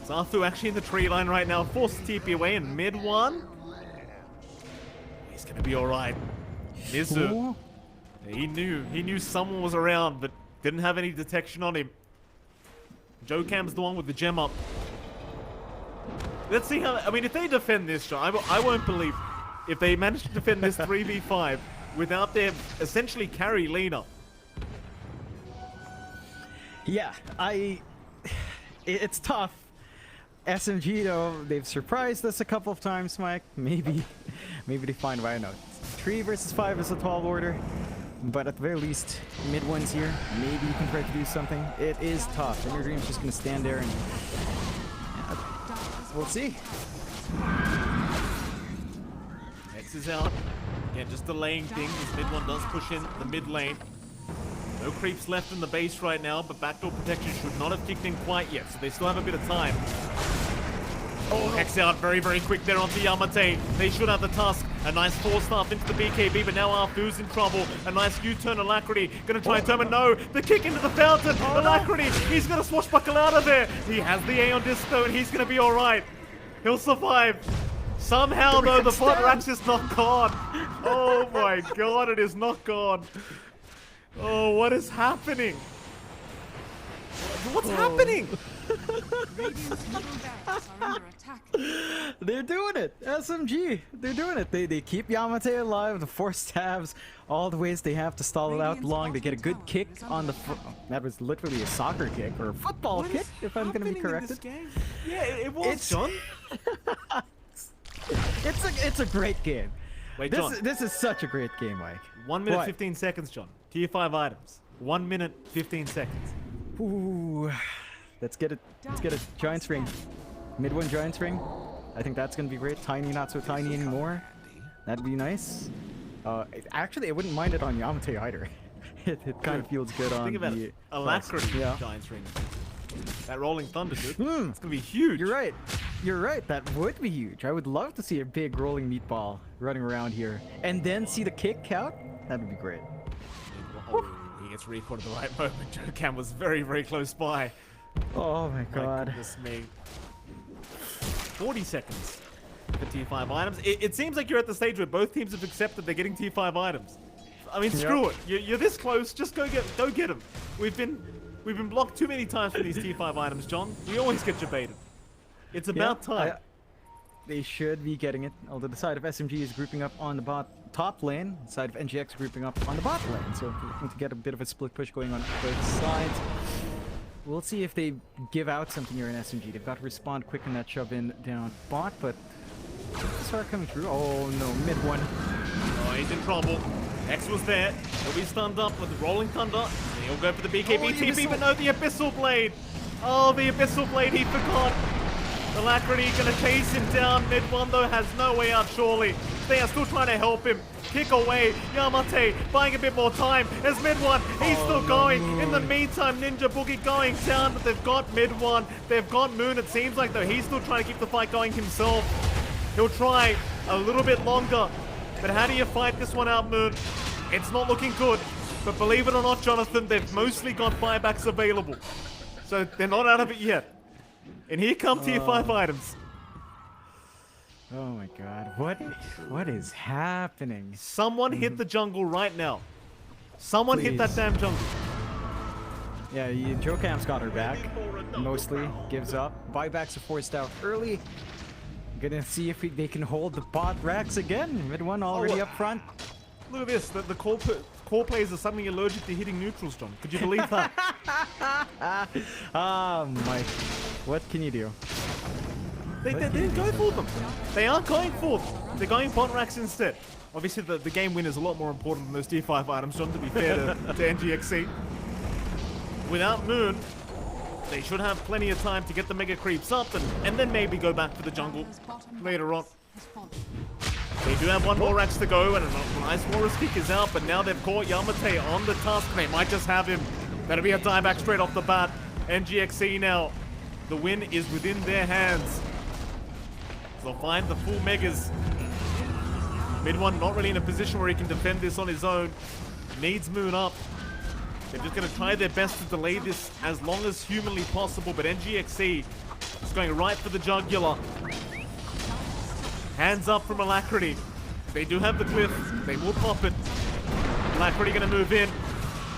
Zarthu actually in the tree line right now, forced the TP away in mid one. He's gonna be alright. Nizu, he knew someone was around, but didn't have any detection on him. Joe Cam's the one with the gem up. Let's see how, I mean, if they defend this, John, I won't believe if they manage to defend this 3v5 without their essentially carry leader. Yeah, it's tough. SMG though, they've surprised us a couple of times, Mike. Maybe they find why not. 3 versus 5 is a tall order, but at the very least, mid one's here. Maybe you can try to do something. It is tough. And your dream's just gonna stand there and we'll see. X is out. Again, just delaying things as mid one does push in the mid lane. No creeps left in the base right now, but backdoor protection should not have kicked in quite yet, so they still have a bit of time. Oh, X out very, very quick there onto Yamate. They should have the Tusk. A nice four-staff into the BKB, but now Arfu's in trouble. A nice U-turn, Alacrity. Gonna try and turn him. No, the kick into the fountain. Alacrity, he's gonna swashbuckle out of there. He has the A on Disco, and he's gonna be alright. He'll survive. Somehow, though, the bot Rax is not gone. Oh my god, it is not gone. Oh, what is happening? What's happening? They're doing it. SMG, they're doing it. They keep Yamate alive. The 4 stabs, all the ways they have to stall it out long. They get a good kick on the. That was literally a soccer kick or a football kick, if I'm gonna be corrected. Yeah, it was, John. It's a great game. Wait, John. This is such a great game, Mike. 1 minute 15 seconds, John. Tier 5 items. 1 minute 15 seconds. Ooh, let's get a Giant's Ring. Mid one Giant's Ring. I think that's gonna be great. Tiny, not so tiny anymore. That'd be nice. Actually, I wouldn't mind it on Yamate either. it kind of feels good on Think about the it. Alacrity yeah. Giant's Ring. That rolling thunder, dude. It's gonna be huge. You're right. You're right. That would be huge. I would love to see a big rolling meatball running around here, and then see the kick out. That would be great. Oh, he gets recalled at the right moment. Joe Cam was very, very close by. Oh my god. Goodness me. 40 seconds for tier 5 items. It seems like you're at the stage where both teams have accepted they're getting tier 5 items. I mean, screw it. You're this close. Just go get them. We've been blocked too many times for these tier 5 items, John. We always get debated. It's about time. They should be getting it. Although the side of SMG is grouping up on the top lane, the side of NGX grouping up on the bot lane. So we're looking to get a bit of a split push going on both sides. We'll see if they give out something here in SMG. They've got to respond quick in that shove in down bot, but start coming through. Oh no, mid one. Oh, he's in trouble. X was there. He'll be stunned up with the rolling thunder. And he'll go for the BKB TP, but no, the Abyssal Blade. Oh, the Abyssal Blade, he forgot. Alacrity gonna chase him down. Mid one though has no way out, surely. They are still trying to help him. Kick away. Yamate buying a bit more time. There's mid one. He's still going. In the meantime, Ninja Boogie going down, but they've got mid one. They've got Moon. It seems like though he's still trying to keep the fight going himself. He'll try a little bit longer. But how do you fight this one out, Moon? It's not looking good. But believe it or not, Jonathan, they've mostly got buybacks available. So they're not out of it yet. And here come tier 5 items. Oh my god, what is happening? Someone hit the jungle right now. Someone hit that damn jungle. Yeah, Joe Cam's got her back. Mostly gives up. Buybacks are forced out early. Gonna see if they can hold the bot racks again. Mid one already up front. Look at this. The core players are suddenly allergic to hitting neutrals, John. Could you believe that? Mike. What can you do? They didn't go for them. They aren't going for them. They're going bot racks instead. Obviously, the game win is a lot more important than those tier 5 items, John, to be fair to NGX.SEA. Without Moon, they should have plenty of time to get the mega creeps up and then maybe go back to the jungle later on. They do have one more Rax to go, and a nice Walrus kick is out, but now they've caught Yamate on the Tusk. They might just have him. That'll be a dieback straight off the bat. NGX.SEA now. The win is within their hands. They'll find the full megas. Mid one not really in a position where he can defend this on his own. Needs Moon up. They're just going to try their best to delay this as long as humanly possible, but NGX.SEA is going right for the jugular. Hands up from Alacrity. They do have the glyph. They will pop it. Alacrity going to move in.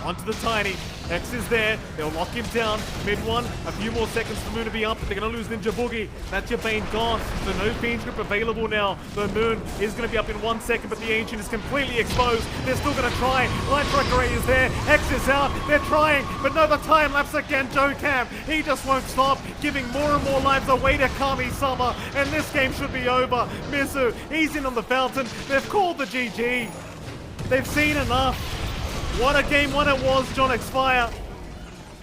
Onto the Tiny. X is there. They'll lock him down. Mid one. A few more seconds for Moon to be up, but they're going to lose Ninja Boogie. That's your Bane gone. So no Fiend's Grip available now. The Moon is going to be up in 1 second, but the Ancient is completely exposed. They're still going to try. Light Tracker Ray is there. X is out. They're trying, but no, the time lapse again. Dokam. He just won't stop, giving more and more lives away to Kami-sama. And this game should be over. Mizu, he's in on the fountain. They've called the GG. They've seen enough. What a game one it was, JohnxFire.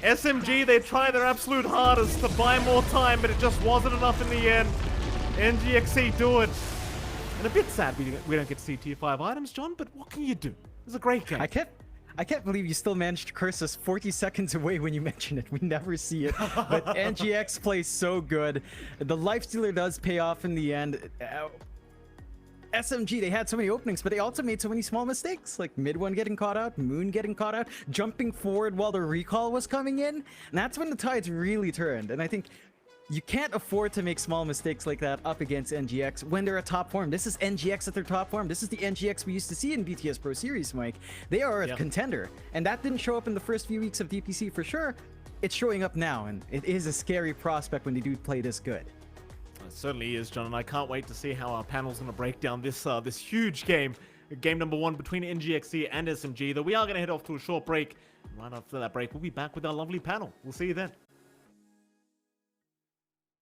SMG, they tried their absolute hardest to buy more time, but it just wasn't enough in the end. NGX.SEA do it. And a bit sad we don't get to see tier 5 items, John, but what can you do? It was a great game. I can't believe you still managed to curse us 40 seconds away when you mention it. We never see it. But NGX plays so good. The Lifestealer does pay off in the end. SMG, they had so many openings, but they also made so many small mistakes, like mid one getting caught out, Moon getting caught out, jumping forward while the recall was coming in. And that's when the tides really turned. And I think you can't afford to make small mistakes like that up against NGX when they're at top form. This is NGX at their top form. This is the NGX we used to see in BTS Pro Series, Mike. They are a contender. And that didn't show up in the first few weeks of DPC for sure. It's showing up now, and it is a scary prospect when they do play this good. It certainly is, John, and I can't wait to see how our panel's going to break down this this huge game. Game number 1 between NGX.SEA and SMG, though we are going to head off to a short break. Right after that break, we'll be back with our lovely panel. We'll see you then.